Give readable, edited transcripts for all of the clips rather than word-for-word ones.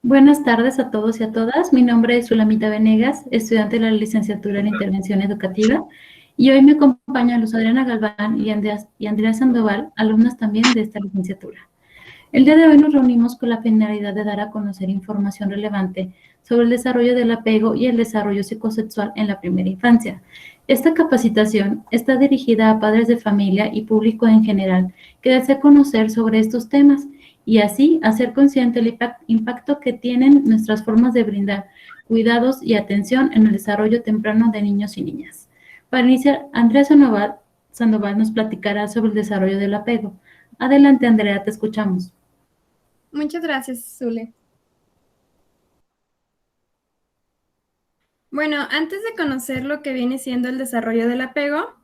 Buenas tardes a todos y a todas. Mi nombre es Sulamita Venegas, estudiante de la licenciatura en Intervención Educativa, y hoy me acompaña Luz Adriana Galván y Andrea Sandoval, alumnas también de esta licenciatura. El día de hoy nos reunimos con la finalidad de dar a conocer información relevante sobre el desarrollo del apego y el desarrollo psicosexual en la primera infancia. Esta capacitación está dirigida a padres de familia y público en general que desea conocer sobre estos temas y así hacer consciente el impacto que tienen nuestras formas de brindar cuidados y atención en el desarrollo temprano de niños y niñas. Para iniciar, Andrea Sandoval nos platicará sobre el desarrollo del apego. Adelante, Andrea, te escuchamos. Muchas gracias, Zule. Bueno, antes de conocer lo que viene siendo el desarrollo del apego,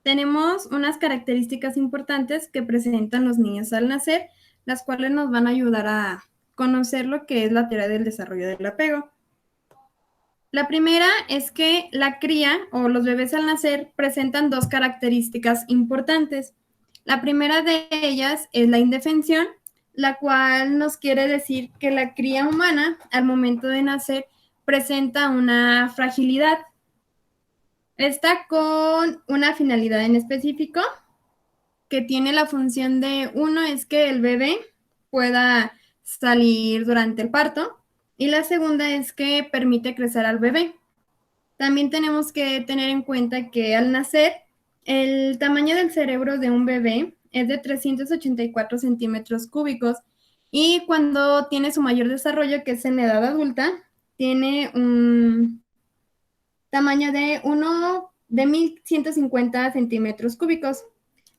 tenemos unas características importantes que presentan los niños al nacer, las cuales nos van a ayudar a conocer lo que es la teoría del desarrollo del apego. La primera es que la cría o los bebés al nacer presentan dos características importantes. La primera de ellas es la indefensión, la cual nos quiere decir que la cría humana al momento de nacer presenta una fragilidad. Está con una finalidad en específico que tiene la función de, uno, es que el bebé pueda salir durante el parto, y la segunda es que permite crecer al bebé. También tenemos que tener en cuenta que al nacer, el tamaño del cerebro de un bebé es de 384 centímetros cúbicos, y cuando tiene su mayor desarrollo, que es en la edad adulta, tiene un tamaño de 1150 centímetros cúbicos.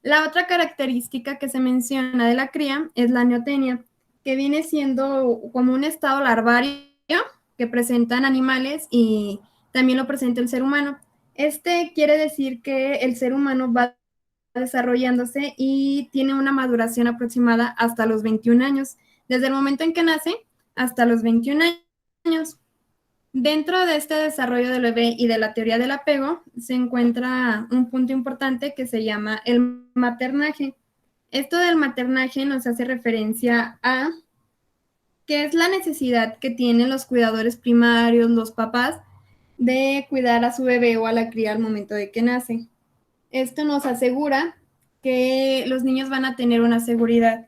La otra característica que se menciona de la cría es la neotenia, que viene siendo como un estado larvario que presentan animales y también lo presenta el ser humano. Este quiere decir que el ser humano va desarrollándose y tiene una maduración aproximada hasta los 21 años, desde el momento en que nace hasta los 21 años. Dentro de este desarrollo del bebé y de la teoría del apego se encuentra un punto importante que se llama el maternaje. Esto del maternaje nos hace referencia a que es la necesidad que tienen los cuidadores primarios, los papás, de cuidar a su bebé o a la cría al momento de que nace. Esto nos asegura que los niños van a tener una seguridad.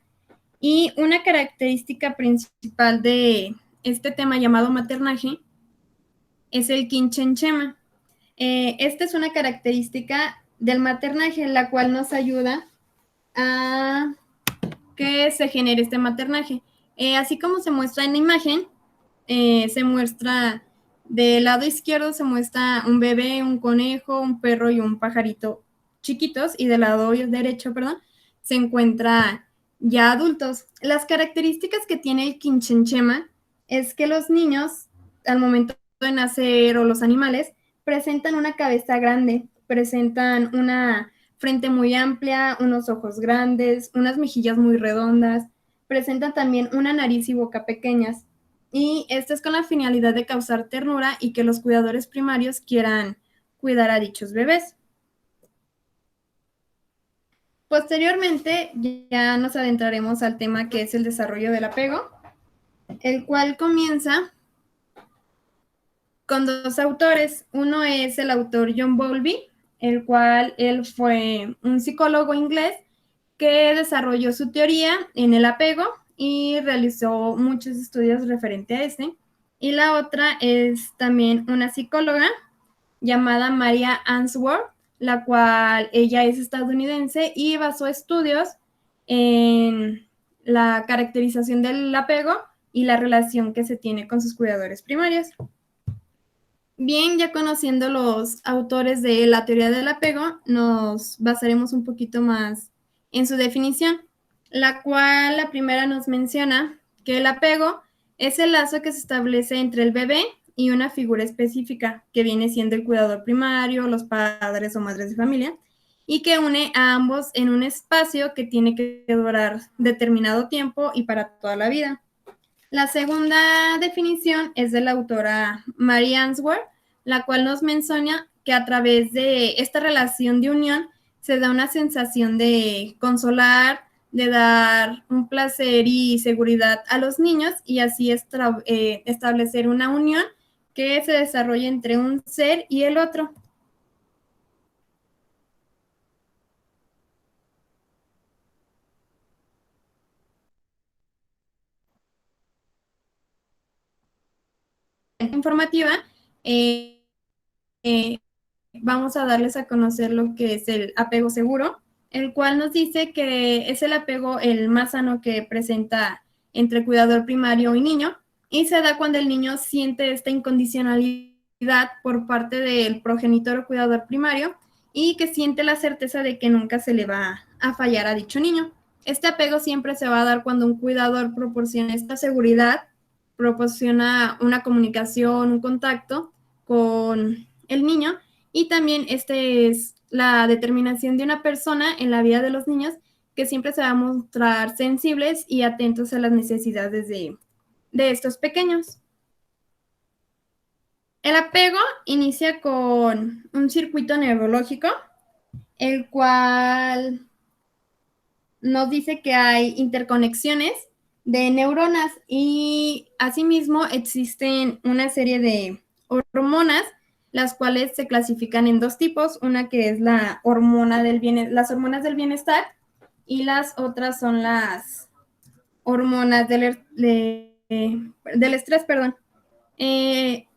Y una característica principal de este tema llamado maternaje es el quinchenchema. Esta es una característica del maternaje, la cual nos ayuda a que se genere este maternaje. Así como se muestra en la imagen, se muestra del lado izquierdo, se muestra un bebé, un conejo, un perro y un pajarito chiquitos, y del lado derecho, perdón, se encuentra ya adultos. Las características que tiene el quinchenchema es que los niños, al momento de nacer, o los animales, presentan una cabeza grande, presentan una frente muy amplia, unos ojos grandes, unas mejillas muy redondas, presentan también una nariz y boca pequeñas. Y esto es con la finalidad de causar ternura y que los cuidadores primarios quieran cuidar a dichos bebés. Posteriormente ya nos adentraremos al tema que es el desarrollo del apego, el cual comienza con dos autores. Uno es el autor John Bowlby, el cual él fue un psicólogo inglés que desarrolló su teoría en el apego y realizó muchos estudios referente a este. Y la otra es también una psicóloga llamada Maria Ainsworth, la cual ella es estadounidense y basó estudios en la caracterización del apego y la relación que se tiene con sus cuidadores primarios. Bien, ya conociendo los autores de la teoría del apego, nos basaremos un poquito más en su definición, la cual la primera nos menciona que el apego es el lazo que se establece entre el bebé y una figura específica, que viene siendo el cuidador primario, los padres o madres de familia, y que une a ambos en un espacio que tiene que durar determinado tiempo y para toda la vida. La segunda definición es de la autora Mary Ainsworth, la cual nos menciona que a través de esta relación de unión se da una sensación de consolar, de dar un placer y seguridad a los niños y así establecer una unión que se desarrolle entre un ser y el otro. Informativa, eh, eh, vamos a darles a conocer lo que es el apego seguro, el cual nos dice que es el apego el más sano que presenta entre cuidador primario y niño, y se da cuando el niño siente esta incondicionalidad por parte del progenitor o cuidador primario y que siente la certeza de que nunca se le va a fallar a dicho niño. Este apego siempre se va a dar cuando un cuidador proporciona esta seguridad, proporciona una comunicación, un contacto con el niño, y también este es la determinación de una persona en la vida de los niños que siempre se va a mostrar sensibles y atentos a las necesidades de estos pequeños. El apego inicia con un circuito neurológico, el cual nos dice que hay interconexiones de neuronas y asimismo existen una serie de hormonas, las cuales se clasifican en dos tipos, una que es la hormona las hormonas del bienestar y las otras son las hormonas del estrés, perdón.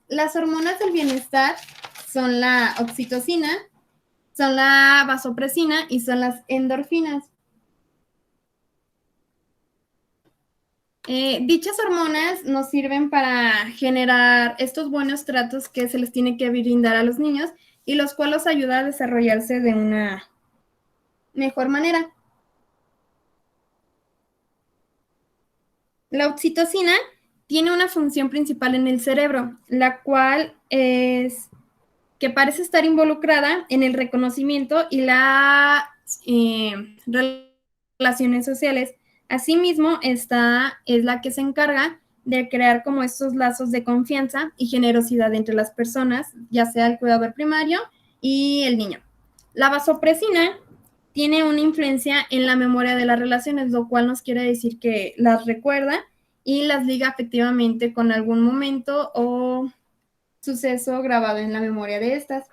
Las hormonas del bienestar son la oxitocina, son la vasopresina y son las endorfinas. Dichas hormonas nos sirven para generar estos buenos tratos que se les tiene que brindar a los niños y los cuales los ayuda a desarrollarse de una mejor manera. La oxitocina tiene una función principal en el cerebro, la cual es que parece estar involucrada en el reconocimiento y las relaciones sociales. Asimismo, esta es la que se encarga de crear como estos lazos de confianza y generosidad entre las personas, ya sea el cuidador primario y el niño. La vasopresina tiene una influencia en la memoria de las relaciones, lo cual nos quiere decir que las recuerda y las liga efectivamente con algún momento o suceso grabado en la memoria de estas.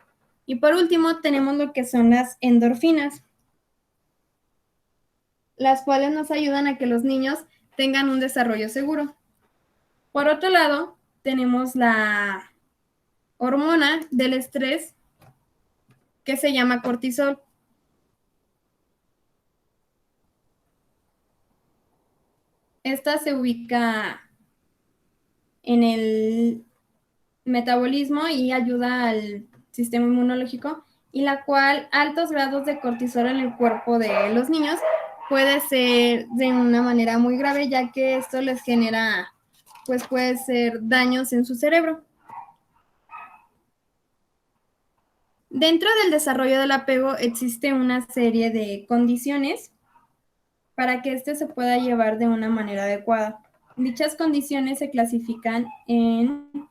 Y por último, tenemos lo que son las endorfinas, las cuales nos ayudan a que los niños tengan un desarrollo seguro. Por otro lado, tenemos la hormona del estrés que se llama cortisol. Esta se ubica en el metabolismo y ayuda al sistema inmunológico, y la cual altos grados de cortisol en el cuerpo de los niños puede ser de una manera muy grave, ya que esto les genera, pues puede ser daños en su cerebro. Dentro del desarrollo del apego existe una serie de condiciones para que este se pueda llevar de una manera adecuada. Dichas condiciones se clasifican en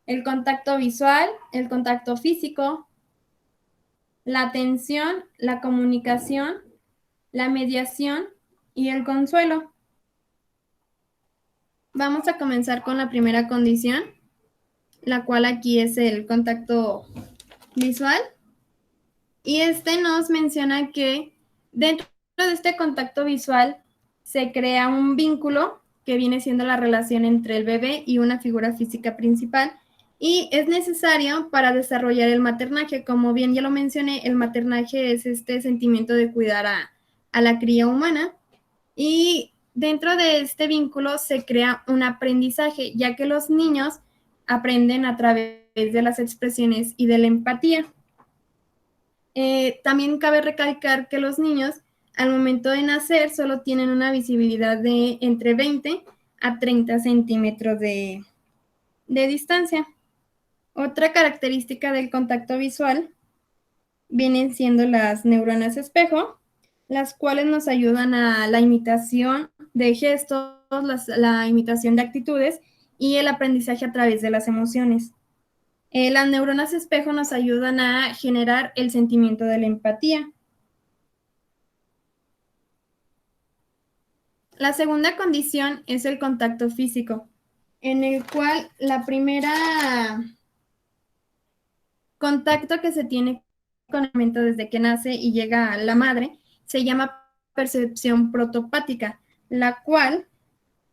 el contacto visual, el contacto físico, la atención, la comunicación, la mediación y el consuelo. Vamos a comenzar con la primera condición, la cual aquí es el contacto visual. Y este nos menciona que dentro de este contacto visual se crea un vínculo que viene siendo la relación entre el bebé y una figura física principal, y es necesario para desarrollar el maternaje. Como bien ya lo mencioné, el maternaje es este sentimiento de cuidar a la cría humana, y dentro de este vínculo se crea un aprendizaje, ya que los niños aprenden a través de las expresiones y de la empatía. También cabe recalcar que los niños al momento de nacer solo tienen una visibilidad de entre 20 a 30 centímetros de distancia. Otra característica del contacto visual vienen siendo las neuronas espejo, las cuales nos ayudan a la imitación de gestos, la imitación de actitudes y el aprendizaje a través de las emociones. Las neuronas espejo nos ayudan a generar el sentimiento de la empatía. La segunda condición es el contacto físico, en el cual la primera contacto que se tiene con el momento desde que nace y llega a la madre se llama percepción protopática, la cual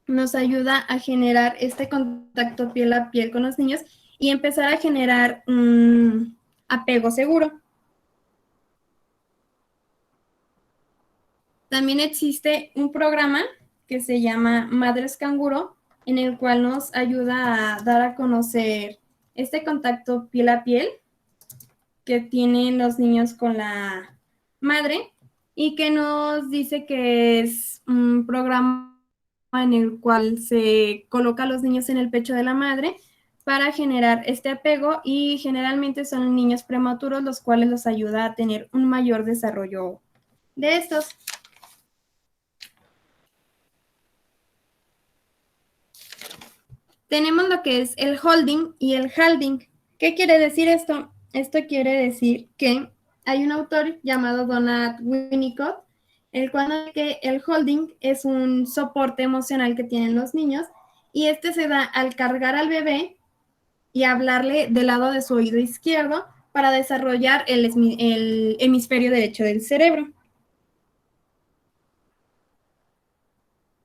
nos ayuda a generar este contacto piel a piel con los niños y empezar a generar un apego seguro. También existe un programa que se llama Madres Canguro, en el cual nos ayuda a dar a conocer este contacto piel a piel que tienen los niños con la madre y que nos dice que es un programa en el cual se coloca a los niños en el pecho de la madre para generar este apego y generalmente son niños prematuros los cuales los ayuda a tener un mayor desarrollo de estos. Tenemos lo que es el holding y el halding. ¿Qué quiere decir esto? Esto quiere decir que hay un autor llamado Donald Winnicott, el cual dice que el holding es un soporte emocional que tienen los niños y este se da al cargar al bebé y hablarle del lado de su oído izquierdo para desarrollar el hemisferio derecho del cerebro.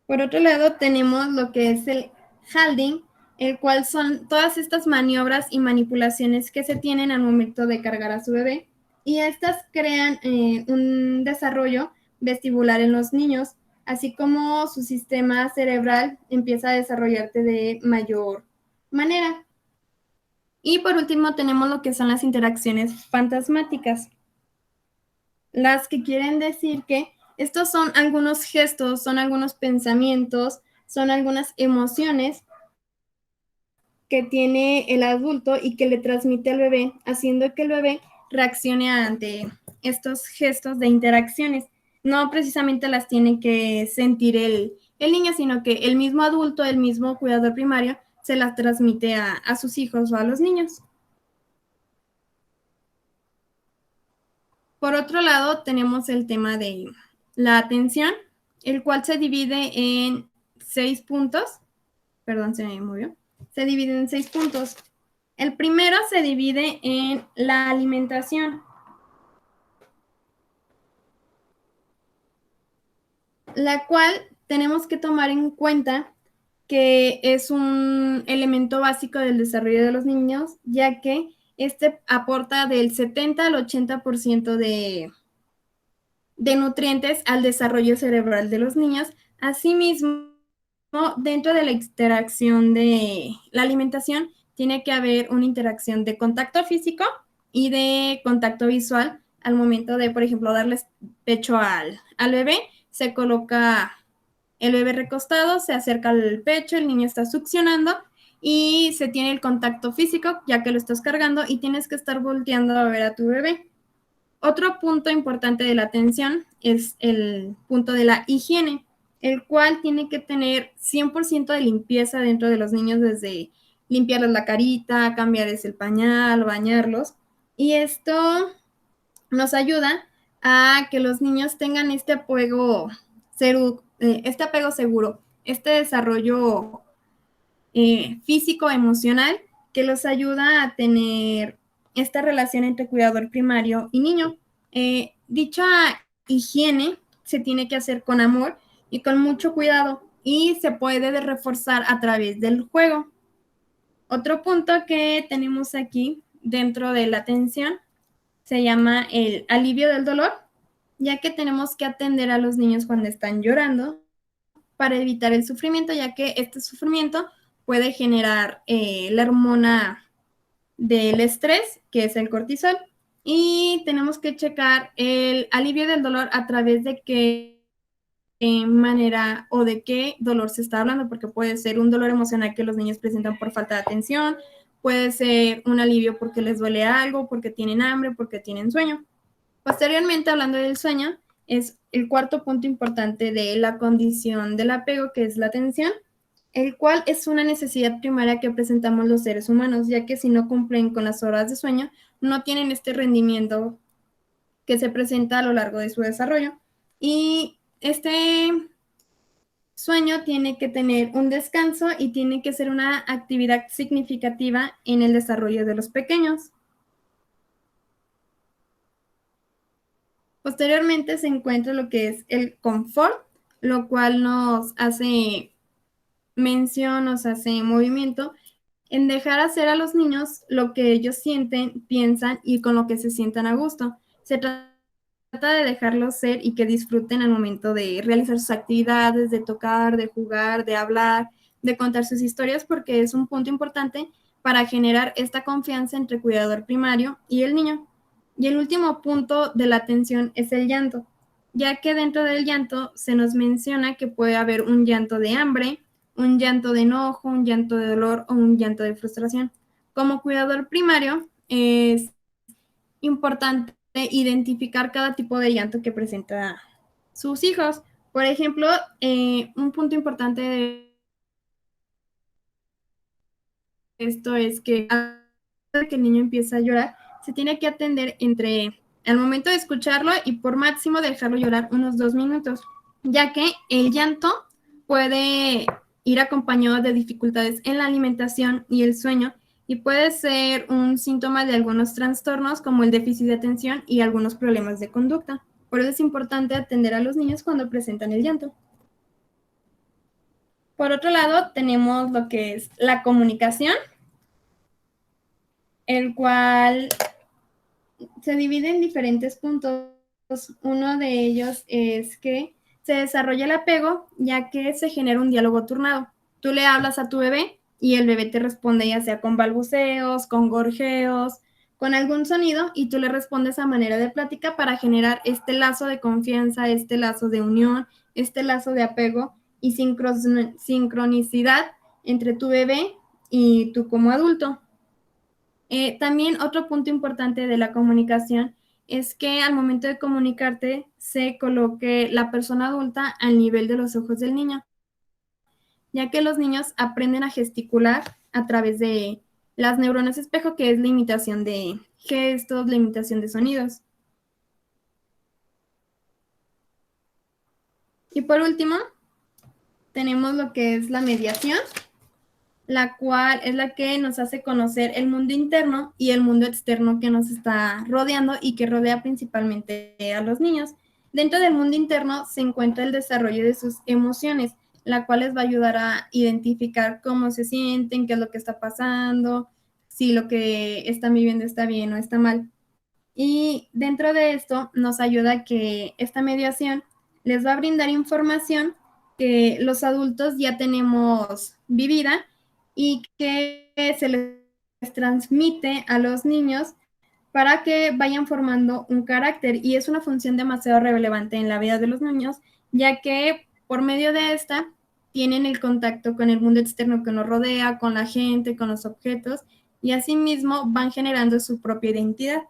Por otro lado, tenemos lo que es el holding, el cual son todas estas maniobras y manipulaciones que se tienen al momento de cargar a su bebé y estas crean un desarrollo vestibular en los niños, así como su sistema cerebral empieza a desarrollarse de mayor manera. Y por último tenemos lo que son las interacciones fantasmáticas, las que quieren decir que estos son algunos gestos, son algunos pensamientos, son algunas emociones que tiene el adulto y que le transmite al bebé, haciendo que el bebé reaccione ante estos gestos de interacciones. No precisamente las tiene que sentir el niño, sino que el mismo adulto, el mismo cuidador primario, se las transmite a sus hijos o a los niños. Por otro lado, tenemos el tema de la atención, el cual se divide en 6 puntos. Perdón, se me movió. Se divide en 6 puntos. El primero se divide en la alimentación, la cual tenemos que tomar en cuenta que es un elemento básico del desarrollo de los niños, ya que este aporta del 70 al 80% de nutrientes al desarrollo cerebral de los niños. Asimismo, dentro de la interacción de la alimentación, tiene que haber una interacción de contacto físico y de contacto visual al momento de, por ejemplo, darles pecho al bebé. Se coloca el bebé recostado, se acerca al pecho, el niño está succionando y se tiene el contacto físico, ya que lo estás cargando y tienes que estar volteando a ver a tu bebé. Otro punto importante de la atención es el punto de la higiene, el cual tiene que tener 100% de limpieza dentro de los niños, desde limpiarles la carita, cambiarles el pañal, bañarlos. Y esto nos ayuda a que los niños tengan este apego seguro, este desarrollo físico, emocional, que los ayuda a tener esta relación entre cuidador primario y niño. Dicha higiene se tiene que hacer con amor y con mucho cuidado y se puede reforzar a través del juego. Otro punto que tenemos aquí dentro de la atención se llama el alivio del dolor, ya que tenemos que atender a los niños cuando están llorando para evitar el sufrimiento, ya que este sufrimiento puede generar la hormona del estrés, que es el cortisol, y tenemos que checar el alivio del dolor a través de qué manera o de qué dolor se está hablando, porque puede ser un dolor emocional que los niños presentan por falta de atención, puede ser un alivio porque les duele algo, porque tienen hambre, porque tienen sueño. Posteriormente, hablando del sueño, es el cuarto punto importante de la condición del apego, que es la atención, el cual es una necesidad primaria que presentamos los seres humanos, ya que si no cumplen con las horas de sueño, no tienen este rendimiento que se presenta a lo largo de su desarrollo. Y sueño tiene que tener un descanso y tiene que ser una actividad significativa en el desarrollo de los pequeños. Posteriormente se encuentra lo que es el confort, lo cual nos hace mención, nos hace movimiento en dejar hacer a los niños lo que ellos sienten, piensan y con lo que se sientan a gusto. Se trata de dejarlos ser y que disfruten al momento de realizar sus actividades, de tocar, de jugar, de hablar, de contar sus historias, porque es un punto importante para generar esta confianza entre cuidador primario y el niño. Y el último punto de la atención es el llanto, ya que dentro del llanto se nos menciona que puede haber un llanto de hambre, un llanto de enojo, un llanto de dolor o un llanto de frustración. Como cuidador primario es importante identificar cada tipo de llanto que presenta sus hijos. Por ejemplo, un punto importante de esto es que que el niño empieza a llorar, se tiene que atender entre el momento de escucharlo y por máximo dejarlo llorar unos 2 minutos, ya que el llanto puede ir acompañado de dificultades en la alimentación y el sueño y puede ser un síntoma de algunos trastornos como el déficit de atención y algunos problemas de conducta. Por eso es importante atender a los niños cuando presentan el llanto. Por otro lado, tenemos lo que es la comunicación, el cual se divide en diferentes puntos. Uno de ellos es que se desarrolla el apego, ya que se genera un diálogo turnado. Tú le hablas a tu bebé y el bebé te responde ya sea con balbuceos, con gorjeos, con algún sonido, y tú le respondes a manera de plática para generar este lazo de confianza, este lazo de unión, este lazo de apego y sincronicidad entre tu bebé y tú como adulto. También otro punto importante de la comunicación es que al momento de comunicarte se coloque la persona adulta al nivel de los ojos del niño, ya que los niños aprenden a gesticular a través de las neuronas espejo, que es la imitación de gestos, la imitación de sonidos. Y por último, tenemos lo que es la mediación, la cual es la que nos hace conocer el mundo interno y el mundo externo que nos está rodeando y que rodea principalmente a los niños. Dentro del mundo interno se encuentra el desarrollo de sus emociones, la cual les va a ayudar a identificar cómo se sienten, qué es lo que está pasando, si lo que están viviendo está bien o está mal. Y dentro de esto nos ayuda a que esta mediación les va a brindar información que los adultos ya tenemos vivida y que se les transmite a los niños para que vayan formando un carácter. Y es una función demasiado relevante en la vida de los niños, ya que por medio de esta tienen el contacto con el mundo externo que nos rodea, con la gente, con los objetos, y asimismo van generando su propia identidad.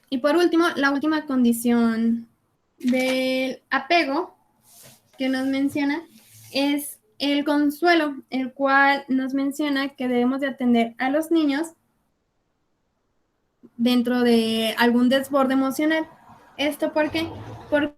Y por último, la última condición del apego que nos menciona es el consuelo, el cual nos menciona que debemos de atender a los niños dentro de algún desborde emocional. ¿Esto por qué? Porque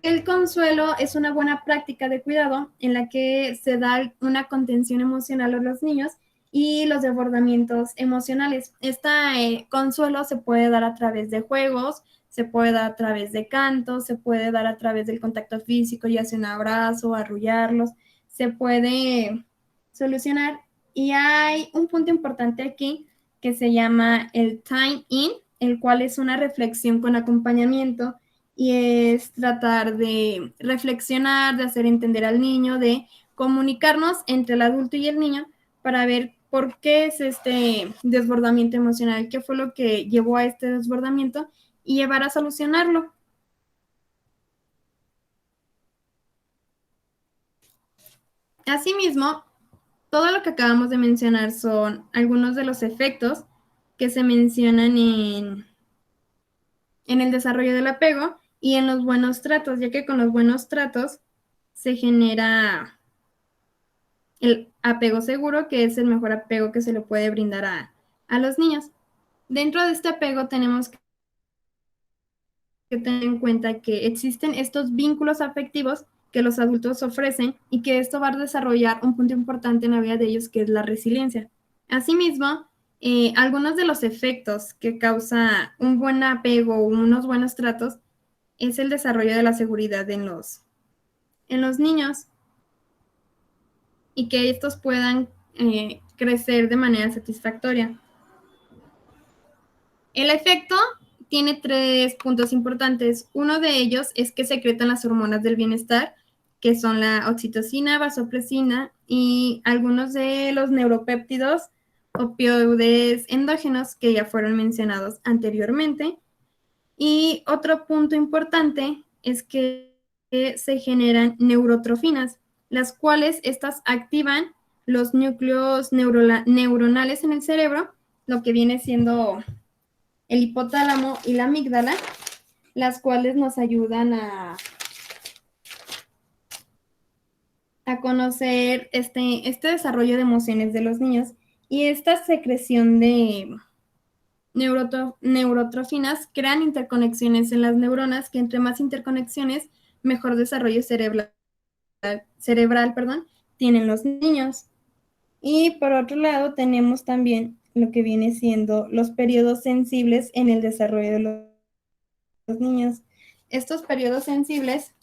el consuelo es una buena práctica de cuidado en la que se da una contención emocional a los niños y los desbordamientos emocionales. Este consuelo se puede dar a través de juegos, se puede dar a través de cantos, se puede dar a través del contacto físico, ya sea un abrazo, arrullarlos, se puede solucionar. Y hay un punto importante aquí que se llama el time in, el cual es una reflexión con acompañamiento y es tratar de reflexionar, de hacer entender al niño, de comunicarnos entre el adulto y el niño para ver por qué es este desbordamiento emocional, qué fue lo que llevó a este desbordamiento y llevar a solucionarlo. Asimismo, todo lo que acabamos de mencionar son algunos de los efectos que se mencionan en el desarrollo del apego y en los buenos tratos, ya que con los buenos tratos se genera el apego seguro, que es el mejor apego que se le puede brindar a los niños. Dentro de este apego tenemos que tener en cuenta que existen estos vínculos afectivos que los adultos ofrecen y que esto va a desarrollar un punto importante en la vida de ellos, que es la resiliencia. Asimismo, algunos de los efectos que causa un buen apego o unos buenos tratos es el desarrollo de la seguridad en los niños y que estos puedan crecer de manera satisfactoria. El efecto tiene 3 puntos importantes. Uno de ellos es que secretan las hormonas del bienestar, que son la oxitocina, vasopresina y algunos de los neuropéptidos opioides endógenos que ya fueron mencionados anteriormente. Y otro punto importante es que se generan neurotrofinas, las cuales estas activan los núcleos neuronales en el cerebro, lo que viene siendo el hipotálamo y la amígdala, las cuales nos ayudan a conocer este desarrollo de emociones de los niños y esta secreción de neurotrofinas crean interconexiones en las neuronas que entre más interconexiones, mejor desarrollo cerebral, tienen los niños. Y por otro lado tenemos también lo que viene siendo los periodos sensibles en el desarrollo de los niños. Estos periodos sensibles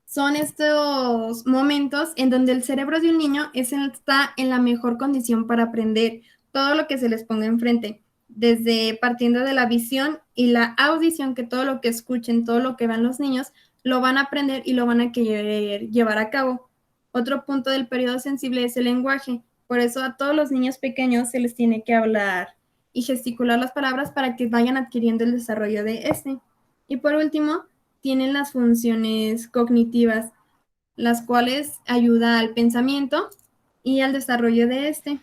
son estos momentos en donde el cerebro de un niño está en la mejor condición para aprender todo lo que se les ponga enfrente, desde partiendo de la visión y la audición, que todo lo que escuchen, todo lo que vean los niños, lo van a aprender y lo van a querer llevar a cabo. Otro punto del periodo sensible es el lenguaje. Por eso a todos los niños pequeños se les tiene que hablar y gesticular las palabras para que vayan adquiriendo el desarrollo de este. Y por último, tienen las funciones cognitivas, las cuales ayudan al pensamiento y al desarrollo de este.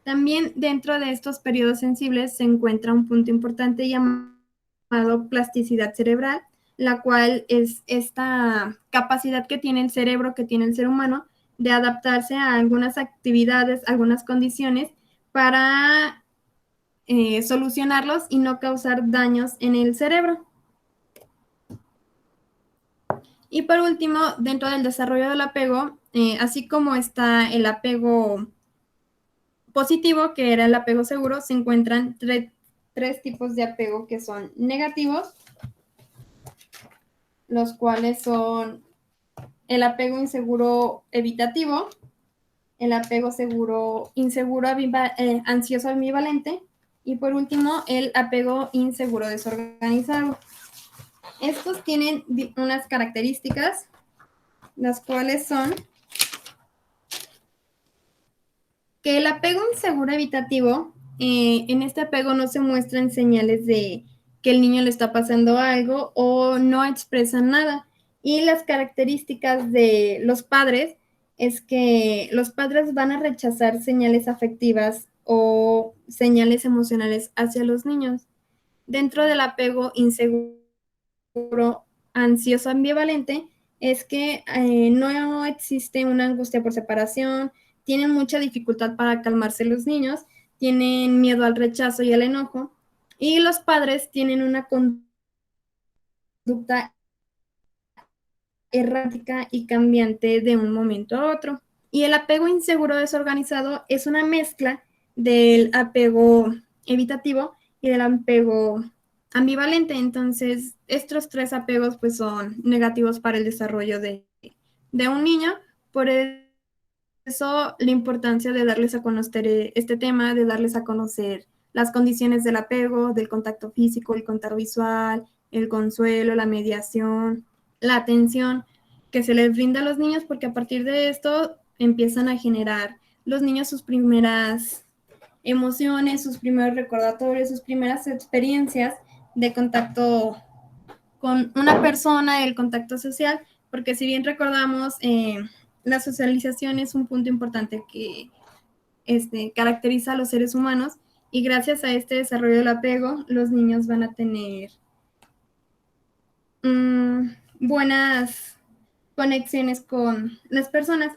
También dentro de estos periodos sensibles se encuentra un punto importante llamado plasticidad cerebral, la cual es esta capacidad que tiene el cerebro, que tiene el ser humano, de adaptarse a algunas actividades, algunas condiciones para solucionarlos y no causar daños en el cerebro. Y por último, dentro del desarrollo del apego, así como está el apego positivo, que era el apego seguro, se encuentran tres tipos de apego que son negativos, los cuales son el apego inseguro evitativo, el apego inseguro ansioso ambivalente y por último el apego inseguro desorganizado. Estos tienen unas características, las cuales son que el apego inseguro evitativo, en este apego no se muestran señales de que el niño le está pasando algo o no expresan nada. Y las características de los padres es que los padres van a rechazar señales afectivas o señales emocionales hacia los niños. Dentro del apego inseguro ansioso ambivalente es que no existe una angustia por separación, tienen mucha dificultad para calmarse los niños, tienen miedo al rechazo y al enojo, y los padres tienen una conducta errática y cambiante de un momento a otro. Y el apego inseguro desorganizado es una mezcla del apego evitativo y del apego ambivalente. Entonces, estos 3 apegos pues son negativos para el desarrollo de un niño. Por eso la importancia de darles a conocer este tema, de darles a conocer las condiciones del apego, del contacto físico, el contacto visual, el consuelo, la mediación, la atención que se les brinda a los niños, porque a partir de esto empiezan a generar los niños sus primeras emociones, sus primeros recordatorios, sus primeras experiencias de contacto con una persona, el contacto social, porque si bien recordamos, la socialización es un punto importante que caracteriza a los seres humanos y gracias a este desarrollo del apego, los niños van a tener buenas conexiones con las personas.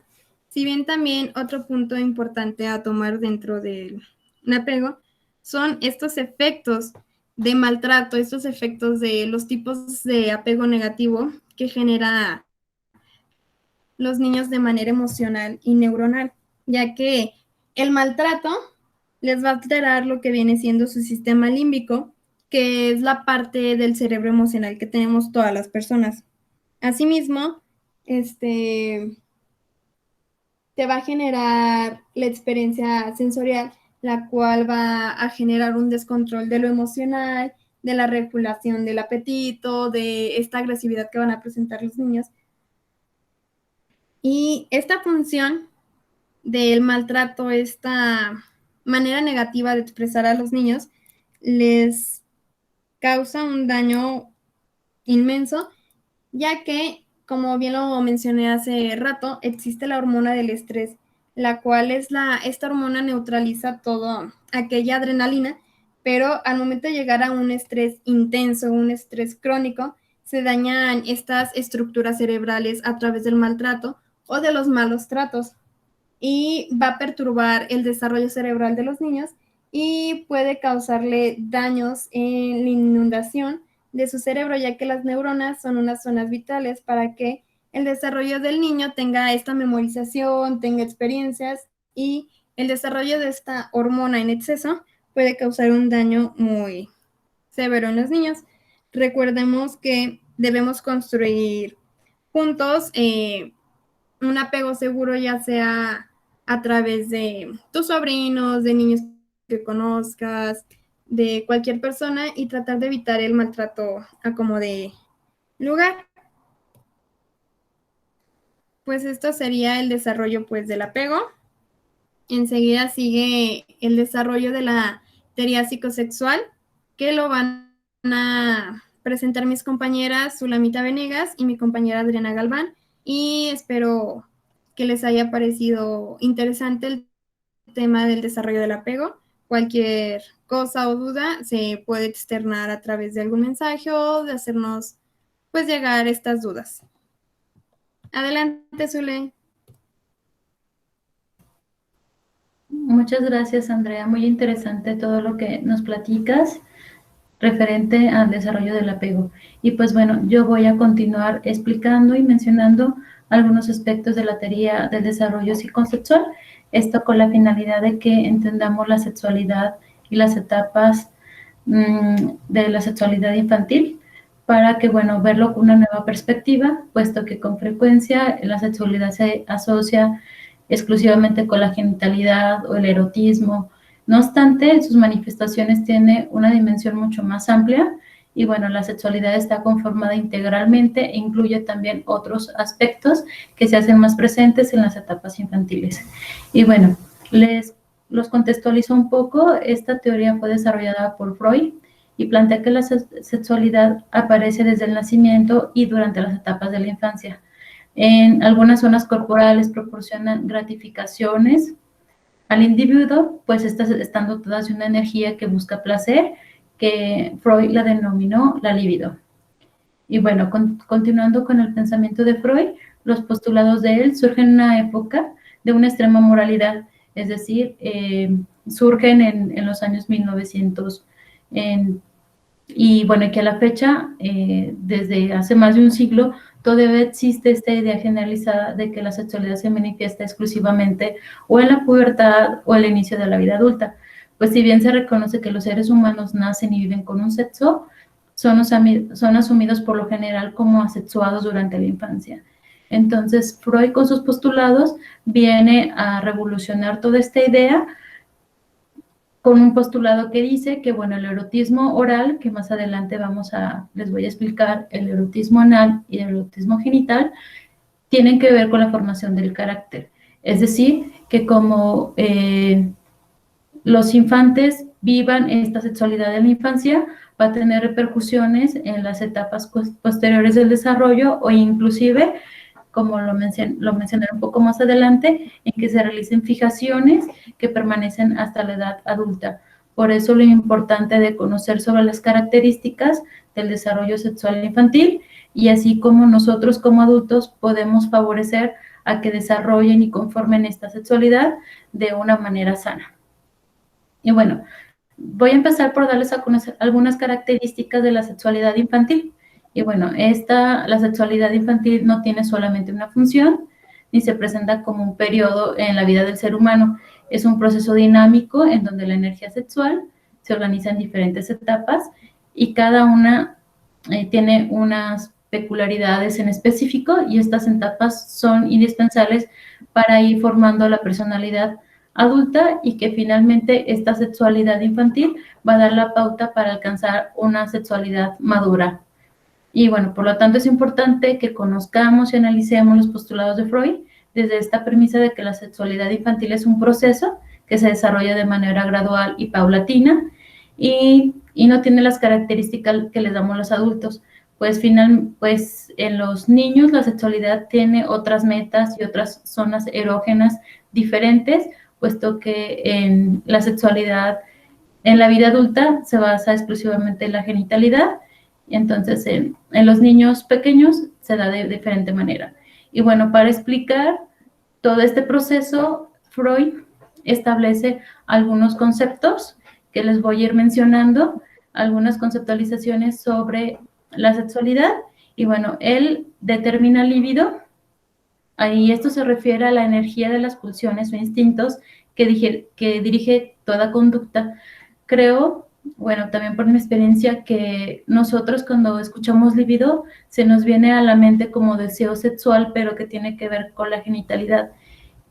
Si bien también otro punto importante a tomar dentro del apego son estos efectos de maltrato, estos efectos de los tipos de apego negativo que genera los niños de manera emocional y neuronal, ya que el maltrato les va a alterar lo que viene siendo su sistema límbico, que es la parte del cerebro emocional que tenemos todas las personas. Asimismo, te va a generar la experiencia sensorial, la cual va a generar un descontrol de lo emocional, de la regulación del apetito, de esta agresividad que van a presentar los niños. Y esta función del maltrato, esta manera negativa de expresar a los niños, les causa un daño inmenso, ya que, como bien lo mencioné hace rato, existe la hormona del estrés, la cual esta hormona neutraliza todo aquella adrenalina, pero al momento de llegar a un estrés intenso, un estrés crónico, se dañan estas estructuras cerebrales a través del maltrato o de los malos tratos, y va a perturbar el desarrollo cerebral de los niños y puede causarle daños en la inundación de su cerebro, ya que las neuronas son unas zonas vitales para que el desarrollo del niño tenga esta memorización, tenga experiencias, y el desarrollo de esta hormona en exceso puede causar un daño muy severo en los niños. Recordemos que debemos construir juntos un apego seguro, ya sea a través de tus sobrinos, de niños que conozcas, de cualquier persona, y tratar de evitar el maltrato a como de lugar. Pues esto sería el desarrollo pues del apego. Enseguida sigue el desarrollo de la teoría psicosexual, que lo van a presentar mis compañeras Zulamita Venegas y mi compañera Adriana Galván, y espero que les haya parecido interesante el tema del desarrollo del apego. Cualquier cosa o duda se puede externar a través de algún mensaje o de hacernos pues llegar estas dudas. Adelante, Zule. Muchas gracias, Andrea. Muy interesante todo lo que nos platicas referente al desarrollo del apego. Y pues bueno, yo voy a continuar explicando y mencionando algunos aspectos de la teoría del desarrollo psicosexual, esto con la finalidad de que entendamos la sexualidad y las etapas de la sexualidad infantil, para que, bueno, verlo con una nueva perspectiva, puesto que con frecuencia la sexualidad se asocia exclusivamente con la genitalidad o el erotismo. No obstante, sus manifestaciones tienen una dimensión mucho más amplia y, bueno, la sexualidad está conformada integralmente e incluye también otros aspectos que se hacen más presentes en las etapas infantiles. Y, bueno, los contextualizo un poco. Esta teoría fue desarrollada por Freud y plantea que la sexualidad aparece desde el nacimiento y durante las etapas de la infancia. En algunas zonas corporales proporcionan gratificaciones al individuo, pues estas están dotadas de una energía que busca placer, que Freud la denominó la libido. Y bueno, continuando con el pensamiento de Freud, los postulados de él surgen en una época de una extrema moralidad, es decir, surgen en los años 1900, y bueno, que a la fecha, desde hace más de un siglo, todavía existe esta idea generalizada de que la sexualidad se manifiesta exclusivamente o en la pubertad o el inicio de la vida adulta. Pues si bien se reconoce que los seres humanos nacen y viven con un sexo, son asumidos por lo general como asexuados durante la infancia. Entonces, Freud con sus postulados viene a revolucionar toda esta idea con un postulado que dice que, bueno, el erotismo oral, que más adelante les voy a explicar, el erotismo anal y el erotismo genital, tienen que ver con la formación del carácter. Es decir, que como los infantes vivan esta sexualidad en la infancia, va a tener repercusiones en las etapas posteriores del desarrollo, o inclusive, como lo mencionaré un poco más adelante, en que se realicen fijaciones que permanecen hasta la edad adulta. Por eso lo importante de conocer sobre las características del desarrollo sexual infantil, y así como nosotros como adultos podemos favorecer a que desarrollen y conformen esta sexualidad de una manera sana. Y bueno, Voy a empezar por darles a conocer algunas características de la sexualidad infantil. Y bueno, la sexualidad infantil no tiene solamente una función, ni se presenta como un periodo en la vida del ser humano. Es un proceso dinámico en donde la energía sexual se organiza en diferentes etapas y cada una tiene unas peculiaridades en específico y estas etapas son indispensables para ir formando la personalidad adulta y que finalmente esta sexualidad infantil va a dar la pauta para alcanzar una sexualidad madura. Y bueno, por lo tanto es importante que conozcamos y analicemos los postulados de Freud desde esta premisa de que la sexualidad infantil es un proceso que se desarrolla de manera gradual y paulatina y no tiene las características que les damos los adultos. Pues en los niños la sexualidad tiene otras metas y otras zonas erógenas diferentes, puesto que en la sexualidad en la vida adulta se basa exclusivamente en la genitalidad, y entonces en los niños pequeños se da de diferente manera. Y bueno, para explicar todo este proceso, Freud establece algunos conceptos que les voy a ir mencionando, algunas conceptualizaciones sobre la sexualidad, y bueno, él determina el líbido, ahí esto se refiere a la energía de las pulsiones o instintos que dirige toda conducta. Creo, bueno, también por mi experiencia, que nosotros cuando escuchamos libido se nos viene a la mente como deseo sexual, pero que tiene que ver con la genitalidad.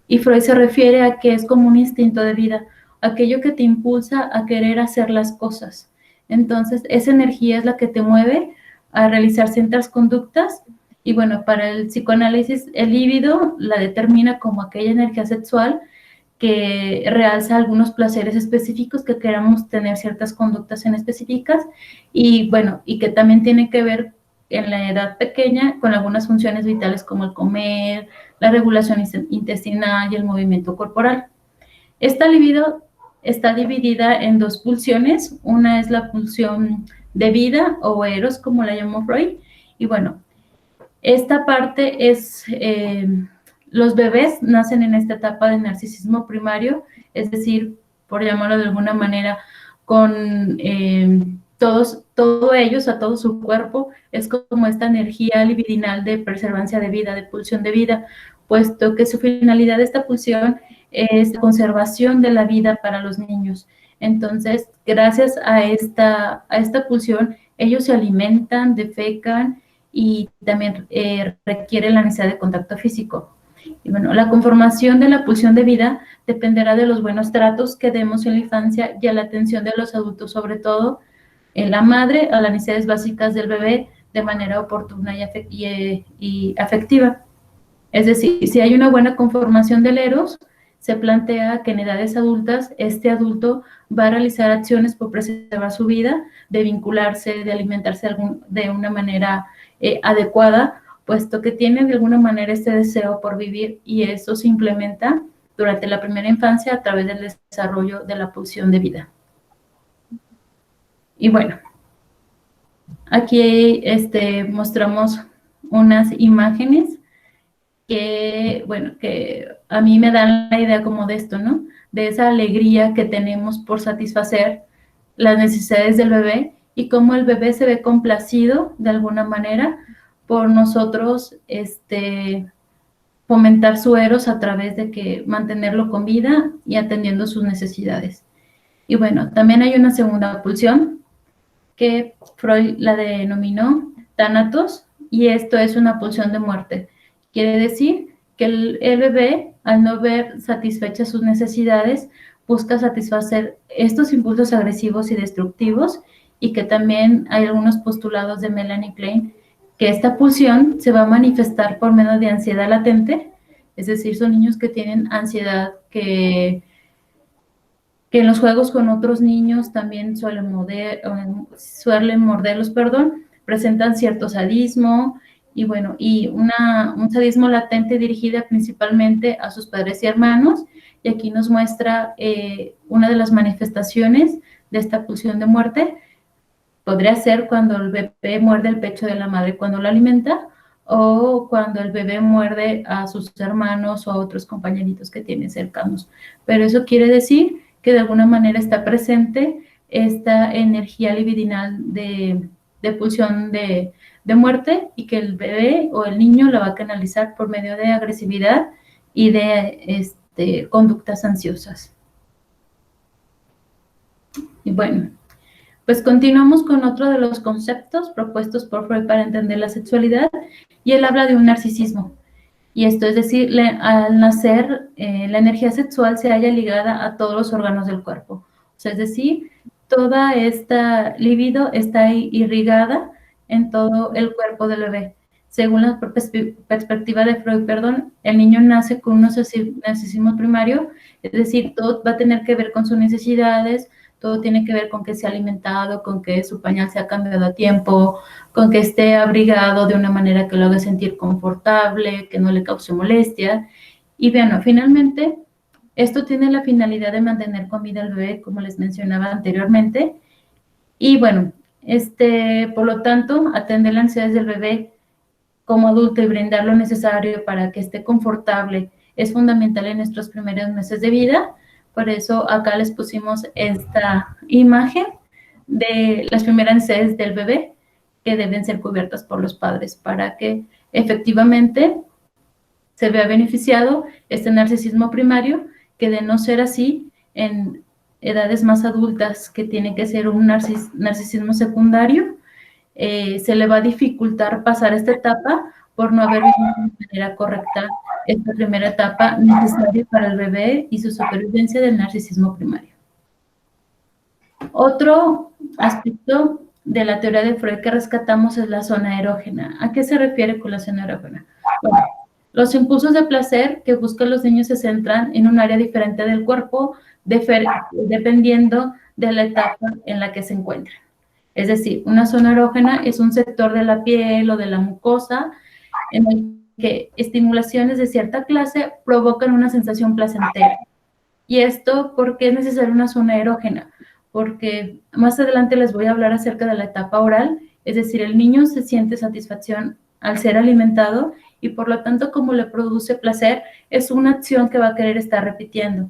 Y Freud se refiere a que es como un instinto de vida, aquello que te impulsa a querer hacer las cosas. Entonces, esa energía es la que te mueve a realizar ciertas conductas. Y bueno, para el psicoanálisis, el líbido la determina como aquella energía sexual que realza algunos placeres específicos que queramos tener ciertas conductas en específicas y bueno, y que también tiene que ver en la edad pequeña con algunas funciones vitales como el comer, la regulación intestinal y el movimiento corporal. Esta libido está dividida en dos pulsiones, una es la pulsión de vida o eros, como la llamó Freud, y bueno, esta parte es los bebés nacen en esta etapa de narcisismo primario, es decir, por llamarlo de alguna manera, con todo ellos, a todo su cuerpo, es como esta energía libidinal de preservancia de vida, de pulsión de vida, puesto que su finalidad de esta pulsión es conservación de la vida para los niños. Entonces, gracias a esta pulsión, ellos se alimentan, defecan y también requiere la necesidad de contacto físico. Y bueno, la conformación de la pulsión de vida dependerá de los buenos tratos que demos en la infancia y a la atención de los adultos, sobre todo en la madre, a las necesidades básicas del bebé de manera oportuna y afectiva. Es decir, si hay una buena conformación del eros, se plantea que en edades adultas este adulto va a realizar acciones por preservar su vida, de vincularse, de alimentarse de una manera adecuada, puesto que tiene de alguna manera este deseo por vivir y eso se implementa durante la primera infancia a través del desarrollo de la pulsión de vida. Y bueno, aquí mostramos unas imágenes que, bueno, que a mí me dan la idea como de esto, ¿no? De esa alegría que tenemos por satisfacer las necesidades del bebé y cómo el bebé se ve complacido de alguna manera por nosotros fomentar su eros a través de que mantenerlo con vida y atendiendo sus necesidades. Y bueno, también hay una segunda pulsión que Freud la denominó tánatos y esto es una pulsión de muerte. Quiere decir que el bebé, al no ver satisfechas sus necesidades, busca satisfacer estos impulsos agresivos y destructivos y que también hay algunos postulados de Melanie Klein que esta pulsión se va a manifestar por medio de ansiedad latente, es decir, son niños que tienen ansiedad, que en los juegos con otros niños también suelen morderlos, presentan cierto sadismo y bueno, y un sadismo latente dirigida principalmente a sus padres y hermanos, y aquí nos muestra una de las manifestaciones de esta pulsión de muerte. Podría ser cuando el bebé muerde el pecho de la madre cuando la alimenta, o cuando el bebé muerde a sus hermanos o a otros compañeritos que tiene cercanos. Pero eso quiere decir que de alguna manera está presente esta energía libidinal de pulsión de muerte, y que el bebé o el niño la va a canalizar por medio de agresividad y de conductas ansiosas. Y bueno, pues continuamos con otro de los conceptos propuestos por Freud para entender la sexualidad, y él habla de un narcisismo. Y esto es decir, al nacer, la energía sexual se halla ligada a todos los órganos del cuerpo. O sea, es decir, toda esta libido está irrigada en todo el cuerpo del bebé. Según la perspectiva de Freud, el niño nace con un narcisismo primario, es decir, todo va a tener que ver con sus necesidades, todo tiene que ver con que sea alimentado, con que su pañal sea cambiado a tiempo, con que esté abrigado de una manera que lo haga sentir confortable, que no le cause molestia. Y bueno, finalmente, esto tiene la finalidad de mantener con vida al bebé, como les mencionaba anteriormente. Y bueno, por lo tanto, atender las necesidades del bebé como adulto y brindar lo necesario para que esté confortable es fundamental en nuestros primeros meses de vida. Por eso acá les pusimos esta imagen de las primeras necesidades del bebé que deben ser cubiertas por los padres para que efectivamente se vea beneficiado este narcisismo primario, que de no ser así, en edades más adultas, que tiene que ser un narcisismo secundario, se le va a dificultar pasar esta etapa por no haber vivido de manera correcta esta primera etapa necesaria para el bebé y su supervivencia del narcisismo primario. Otro aspecto de la teoría de Freud que rescatamos es la zona erógena. ¿A qué se refiere con la zona erógena? Bueno, los impulsos de placer que buscan los niños se centran en un área diferente del cuerpo dependiendo de la etapa en la que se encuentran. Es decir, una zona erógena es un sector de la piel o de la mucosa en el que estimulaciones de cierta clase provocan una sensación placentera. ¿Y esto por qué es necesaria una zona erógena? Porque más adelante les voy a hablar acerca de la etapa oral, es decir, el niño se siente satisfacción al ser alimentado y por lo tanto, como le produce placer, es una acción que va a querer estar repitiendo.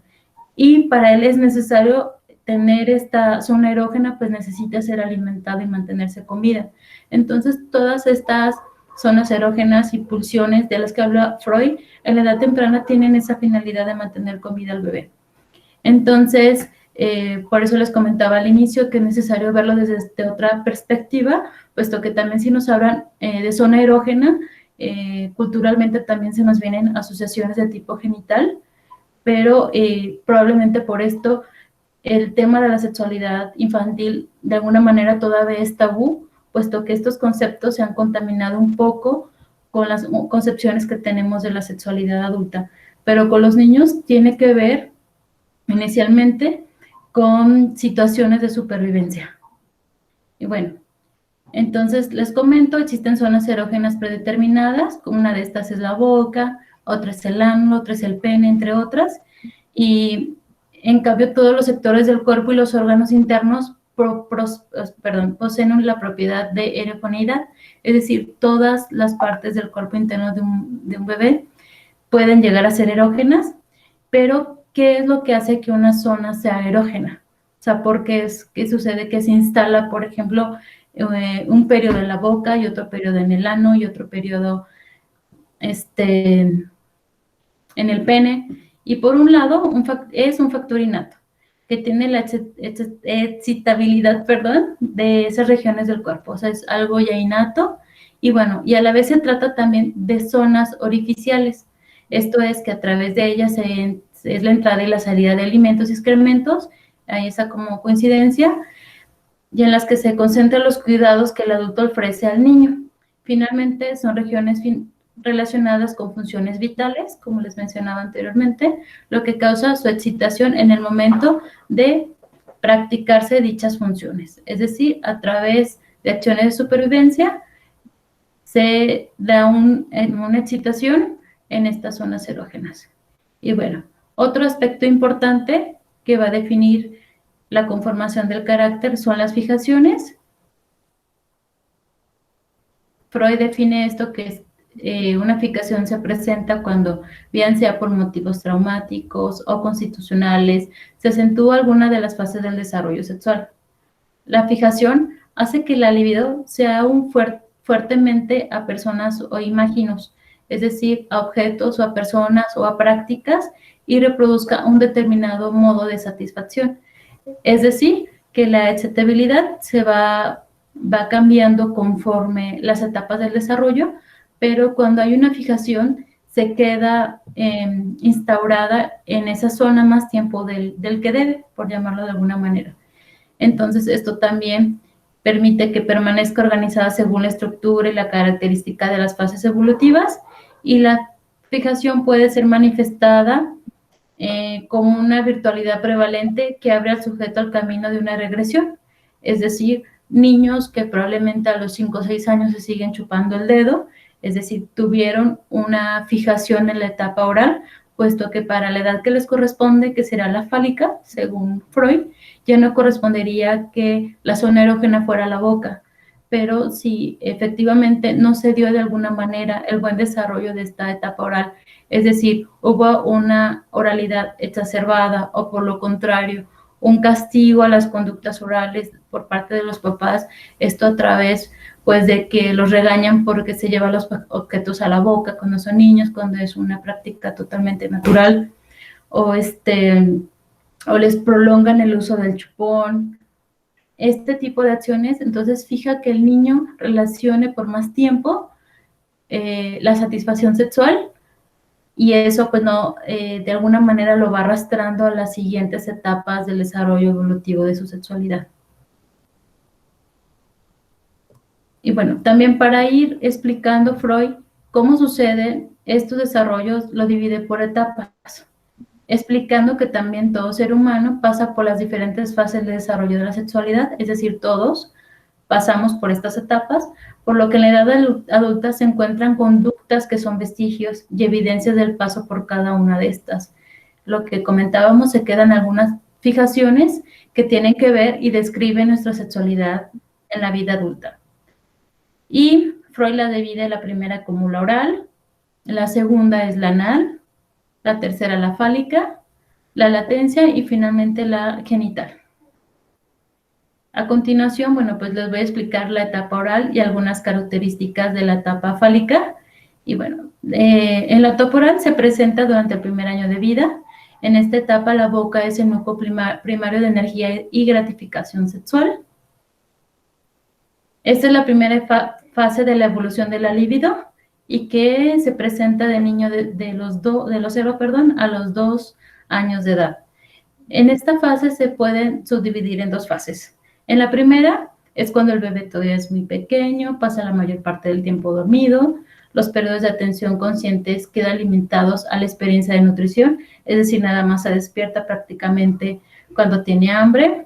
Y para él es necesario tener esta zona erógena, pues necesita ser alimentado y mantenerse con vida. Entonces, todas estas zonas erógenas y pulsiones de las que habla Freud, en la edad temprana tienen esa finalidad de mantener con vida al bebé. Entonces, por eso les comentaba al inicio que es necesario verlo desde otra perspectiva, puesto que también si nos hablan de zona erógena, culturalmente también se nos vienen asociaciones de tipo genital, pero probablemente por esto el tema de la sexualidad infantil de alguna manera todavía es tabú, puesto que estos conceptos se han contaminado un poco con las concepciones que tenemos de la sexualidad adulta. Pero con los niños tiene que ver inicialmente con situaciones de supervivencia. Y bueno, entonces les comento, existen zonas erógenas predeterminadas, una de estas es la boca, otra es el ano, otra es el pene, entre otras, y en cambio todos los sectores del cuerpo y los órganos internos poseen la propiedad de erogeneidad, es decir, todas las partes del cuerpo interno de un bebé pueden llegar a ser erógenas, pero ¿qué es lo que hace que una zona sea erógena? O sea, ¿por qué sucede que se instala, por ejemplo, un periodo en la boca y otro periodo en el ano y otro periodo en el pene? Y por un lado, es un factor innato, que tiene la excitabilidad, de esas regiones del cuerpo. O sea, es algo ya innato. Y bueno, y a la vez se trata también de zonas orificiales. Esto es que a través de ellas es la entrada y la salida de alimentos y excrementos, hay esa como coincidencia, y en las que se concentran los cuidados que el adulto ofrece al niño. Finalmente, son regiones relacionadas con funciones vitales, como les mencionaba anteriormente, lo que causa su excitación en el momento de practicarse dichas funciones. Es decir, a través de acciones de supervivencia se da una excitación en estas zonas erógenas. Y bueno, otro aspecto importante que va a definir la conformación del carácter son las fijaciones. Freud define esto que es una fijación se presenta cuando, bien sea por motivos traumáticos o constitucionales, se acentúa alguna de las fases del desarrollo sexual. La fijación hace que la libido sea aún fuertemente a personas o imaginos, es decir, a objetos o a personas o a prácticas, y reproduzca un determinado modo de satisfacción. Es decir, que la excitabilidad va cambiando conforme las etapas del desarrollo, pero cuando hay una fijación se queda instaurada en esa zona más tiempo del que debe, por llamarlo de alguna manera. Entonces, esto también permite que permanezca organizada según la estructura y la característica de las fases evolutivas, y la fijación puede ser manifestada como una virtualidad prevalente que abre al sujeto al camino de una regresión. Es decir, niños que probablemente a los 5 o 6 años se siguen chupando el dedo, es decir, tuvieron una fijación en la etapa oral, puesto que para la edad que les corresponde, que será la fálica, según Freud, ya no correspondería que la zona erógena fuera la boca. Pero si efectivamente no se dio de alguna manera el buen desarrollo de esta etapa oral, es decir, hubo una oralidad exacerbada o por lo contrario, un castigo a las conductas orales por parte de los papás, esto a través pues de que los regañan porque se llevan los objetos a la boca cuando son niños, cuando es una práctica totalmente natural, o o les prolongan el uso del chupón. Este tipo de acciones, entonces fija que el niño relacione por más tiempo la satisfacción sexual, y eso pues no, de alguna manera lo va arrastrando a las siguientes etapas del desarrollo evolutivo de su sexualidad. Y bueno, también para ir explicando Freud cómo suceden estos desarrollos, lo divide por etapas, explicando que también todo ser humano pasa por las diferentes fases de desarrollo de la sexualidad, es decir, todos pasamos por estas etapas, por lo que en la edad adulta se encuentran conductas que son vestigios y evidencias del paso por cada una de estas. Lo que comentábamos, se quedan algunas fijaciones que tienen que ver y describen nuestra sexualidad en la vida adulta. Y Freud la divide la primera como la oral, la segunda es la anal, la tercera la fálica, la latencia y finalmente la genital. A continuación, bueno, pues les voy a explicar la etapa oral y algunas características de la etapa fálica. Y bueno, en la etapa oral se presenta durante el primer año de vida. En esta etapa la boca es el núcleo primario de energía y gratificación sexual. Esta es la primera fase de la evolución de la libido y que se presenta de niño de los 0, a los 2 años de edad. En esta fase se pueden subdividir en 2 fases. En la primera es cuando el bebé todavía es muy pequeño, pasa la mayor parte del tiempo dormido, los periodos de atención conscientes quedan limitados a la experiencia de nutrición, es decir, nada más se despierta prácticamente cuando tiene hambre.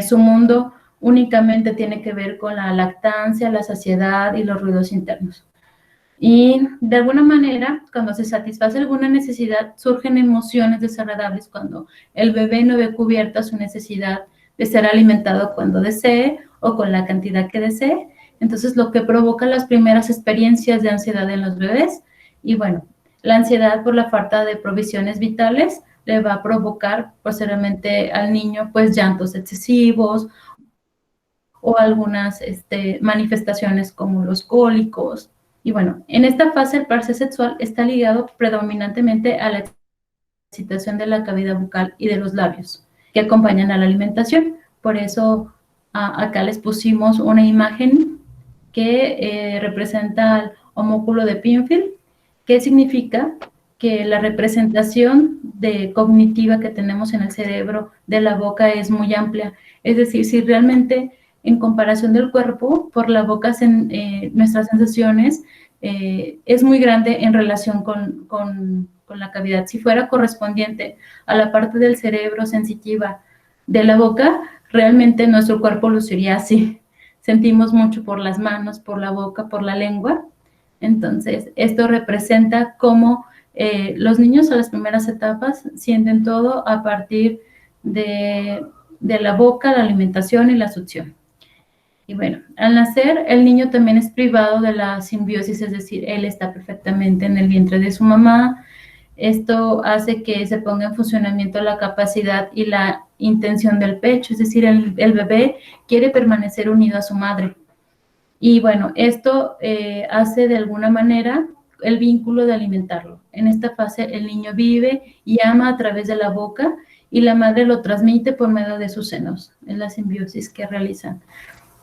Su mundo únicamente tiene que ver con la lactancia, la saciedad y los ruidos internos. Y de alguna manera, cuando se satisface alguna necesidad, surgen emociones desagradables cuando el bebé no ve cubierta su necesidad de ser alimentado cuando desee o con la cantidad que desee. Entonces, lo que provoca las primeras experiencias de ansiedad en los bebés. Y bueno, la ansiedad por la falta de provisiones vitales le va a provocar posteriormente al niño pues llantos excesivos o algunas manifestaciones como los cólicos. Y bueno, en esta fase el placer sexual está ligado predominantemente a la excitación de la cavidad bucal y de los labios, que acompañan a la alimentación. Por eso acá les pusimos una imagen que representa al homúnculo de Pinfield, que significa que la representación cognitiva que tenemos en el cerebro de la boca es muy amplia. Es decir, si realmente en comparación del cuerpo, por la boca nuestras sensaciones es muy grande en relación con la cavidad. Si fuera correspondiente a la parte del cerebro sensitiva de la boca, realmente nuestro cuerpo luciría así. Sentimos mucho por las manos, por la boca, por la lengua. Entonces, esto representa cómo los niños a las primeras etapas sienten todo a partir de la boca, la alimentación y la succión. Y bueno, al nacer, el niño también es privado de la simbiosis, es decir, él está perfectamente en el vientre de su mamá, Esto hace que se ponga en funcionamiento la capacidad y la intención del pecho, es decir, el bebé quiere permanecer unido a su madre. Y bueno, esto hace de alguna manera el vínculo de alimentarlo. En esta fase el niño vive y ama a través de la boca y la madre lo transmite por medio de sus senos, en la simbiosis que realizan.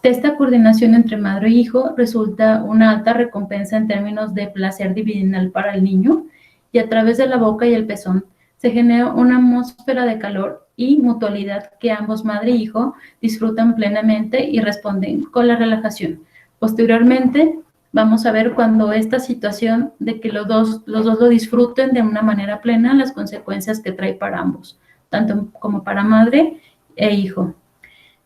De esta coordinación entre madre e hijo resulta una alta recompensa en términos de placer divinal para el niño, y a través de la boca y el pezón se genera una atmósfera de calor y mutualidad que ambos madre e hijo disfrutan plenamente y responden con la relajación. Posteriormente, vamos a ver cuando esta situación de que los dos lo disfruten de una manera plena, las consecuencias que trae para ambos, tanto como para madre e hijo.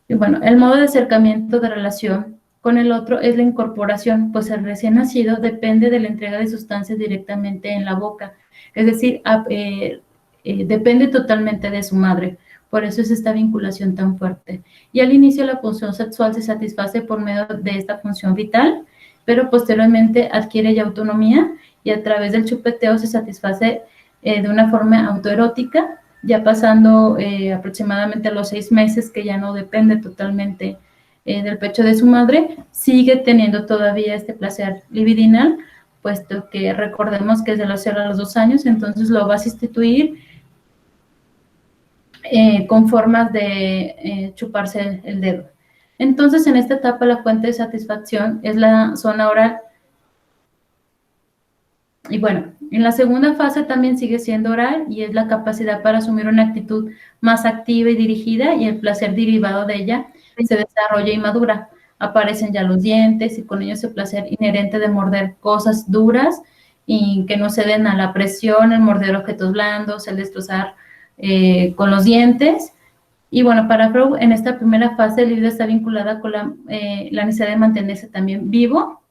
Y bueno, el modo de acercamiento de relación con el otro es la incorporación, pues el recién nacido depende de la entrega de sustancias directamente en la boca, es decir, depende totalmente de su madre. Por eso es esta vinculación tan fuerte. Y al inicio la función sexual se satisface por medio de esta función vital, pero posteriormente adquiere ya autonomía y a través del chupeteo se satisface de una forma autoerótica, ya pasando aproximadamente a los 6 meses, que ya no depende totalmente del pecho de su madre, sigue teniendo todavía este placer libidinal, puesto que recordemos que es de los 0 a los 2 años, entonces lo va a sustituir con formas de chuparse el dedo. Entonces, en esta etapa la fuente de satisfacción es la zona oral. Y bueno, en la segunda fase también sigue siendo oral y es la capacidad para asumir una actitud más activa y dirigida, y el placer derivado de ella se desarrolla y madura. Aparecen ya los dientes y con ellos el placer inherente de morder cosas duras y que no ceden a la presión, el morder objetos blandos, el destrozar con los dientes. Y bueno, para Freud, en esta primera fase, el libido está vinculada con la necesidad de mantenerse también vivo,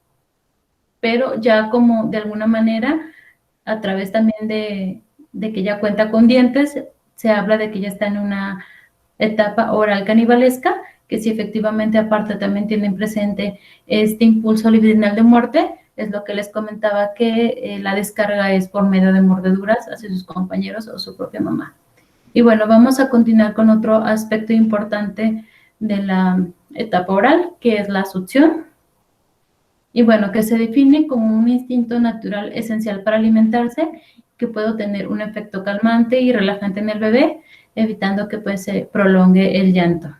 pero ya como de alguna manera, a través también de que ya cuenta con dientes, se habla de que ya está en una etapa oral canibalesca, que si efectivamente aparte también tienen presente este impulso libidinal de muerte, es lo que les comentaba, que la descarga es por medio de mordeduras hacia sus compañeros o su propia mamá. Y bueno, vamos a continuar con otro aspecto importante de la etapa oral, que es la succión. Y bueno, que se define como un instinto natural esencial para alimentarse, que puede tener un efecto calmante y relajante en el bebé, evitando que pues, se prolongue el llanto.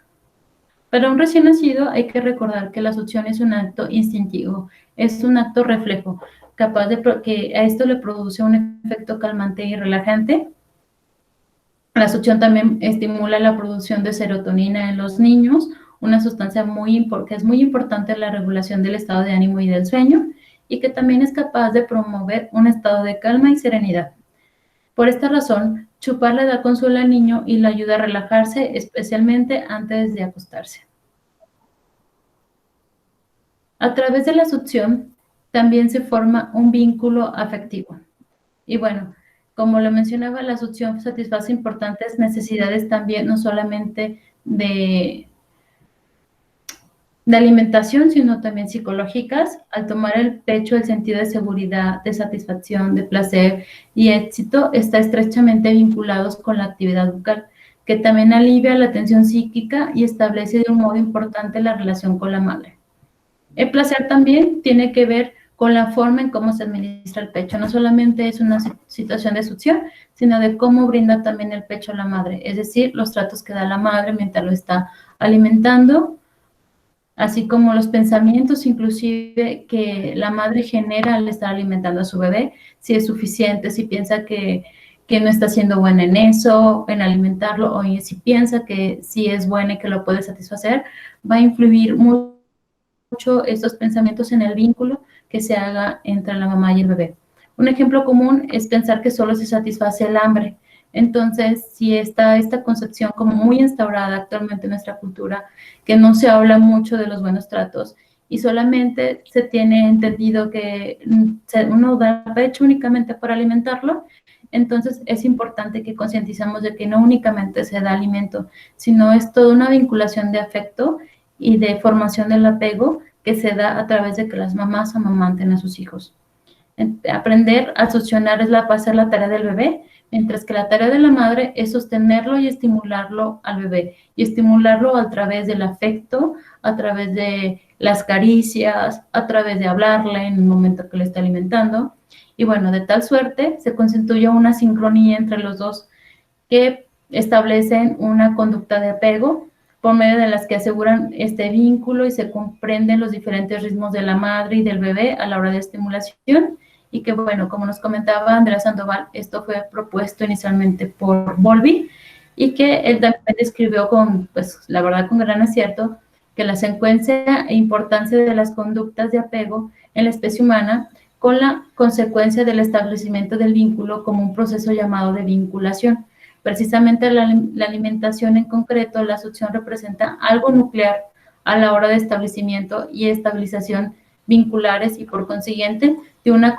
Para un recién nacido hay que recordar que la succión es un acto instintivo, es un acto reflejo, capaz de que a esto le produce un efecto calmante y relajante. La succión también estimula la producción de serotonina en los niños, una sustancia que es muy importante en la regulación del estado de ánimo y del sueño, y que también es capaz de promover un estado de calma y serenidad. Por esta razón, chupar le da consuelo al niño y le ayuda a relajarse, especialmente antes de acostarse. A través de la succión también se forma un vínculo afectivo. Y bueno, como lo mencionaba, la succión satisface importantes necesidades también, no solamente de alimentación, sino también psicológicas. Al tomar el pecho, el sentido de seguridad, de satisfacción, de placer y éxito está estrechamente vinculados con la actividad bucal, que también alivia la tensión psíquica y establece de un modo importante la relación con la madre. El placer también tiene que ver con la forma en cómo se administra el pecho. No solamente es una situación de succión, sino de cómo brinda también el pecho a la madre, es decir, los tratos que da la madre mientras lo está alimentando, así como los pensamientos inclusive que la madre genera al estar alimentando a su bebé, si es suficiente, si piensa que no está siendo buena en eso, en alimentarlo, o si piensa que sí es buena y que lo puede satisfacer, va a influir mucho estos pensamientos en el vínculo que se haga entre la mamá y el bebé. Un ejemplo común es pensar que solo se satisface el hambre. Entonces, si está esta concepción como muy instaurada actualmente en nuestra cultura, que no se habla mucho de los buenos tratos y solamente se tiene entendido que uno da pecho únicamente para alimentarlo, entonces es importante que concienticemos de que no únicamente se da alimento, sino es toda una vinculación de afecto y de formación del apego que se da a través de que las mamás amamanten a sus hijos. Aprender a succionar va a ser la tarea del bebé, mientras que la tarea de la madre es sostenerlo y estimularlo al bebé, y estimularlo a través del afecto, a través de las caricias, a través de hablarle en el momento que le está alimentando. Y bueno, de tal suerte se constituye una sincronía entre los dos que establecen una conducta de apego por medio de las que aseguran este vínculo y se comprenden los diferentes ritmos de la madre y del bebé a la hora de estimulación. Y que, bueno, como nos comentaba Andrea Sandoval, esto fue propuesto inicialmente por Bowlby y que él también describió con, pues, la verdad, con gran acierto, que la secuencia e importancia de las conductas de apego en la especie humana con la consecuencia del establecimiento del vínculo como un proceso llamado de vinculación. Precisamente la alimentación en concreto, la succión representa algo nuclear a la hora de establecimiento y estabilización vinculares y por consiguiente de una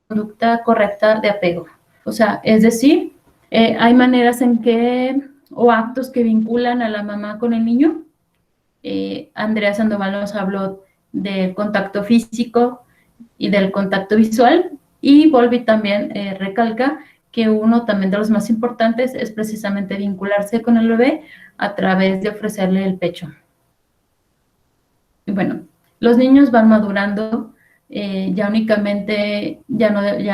conducta correcta de apego. O sea, es decir, hay maneras en que, o actos que vinculan a la mamá con el niño. Andrea Sandoval nos habló del contacto físico y del contacto visual, y Bowlby también recalca que uno también de los más importantes es precisamente vincularse con el bebé a través de ofrecerle el pecho. Y bueno, los niños van madurando, ya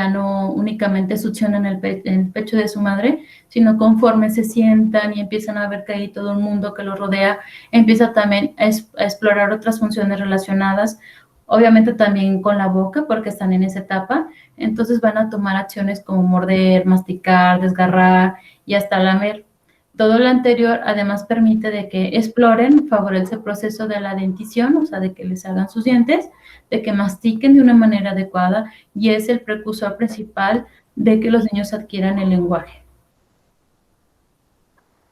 no únicamente succionan el pecho de su madre, sino conforme se sientan y empiezan a ver que hay todo un mundo que los rodea, empieza también a explorar otras funciones relacionadas, obviamente también con la boca, porque están en esa etapa. Entonces van a tomar acciones como morder, masticar, desgarrar y hasta lamer. Todo lo anterior además permite de que exploren, favorece el proceso de la dentición, o sea, de que les hagan sus dientes, de que mastiquen de una manera adecuada, y es el precursor principal de que los niños adquieran el lenguaje.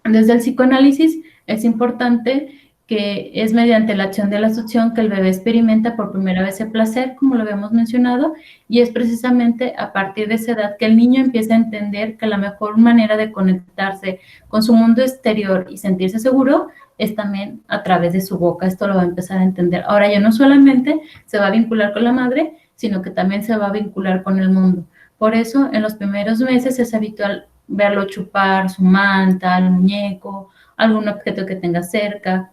Desde el psicoanálisis es importante que es mediante la acción de la succión que el bebé experimenta por primera vez el placer, como lo habíamos mencionado, y es precisamente a partir de esa edad que el niño empieza a entender que la mejor manera de conectarse con su mundo exterior y sentirse seguro es también a través de su boca. Esto lo va a empezar a entender. Ahora ya no solamente se va a vincular con la madre, sino que también se va a vincular con el mundo. Por eso, en los primeros meses es habitual verlo chupar su manta, el muñeco, algún objeto que tenga cerca.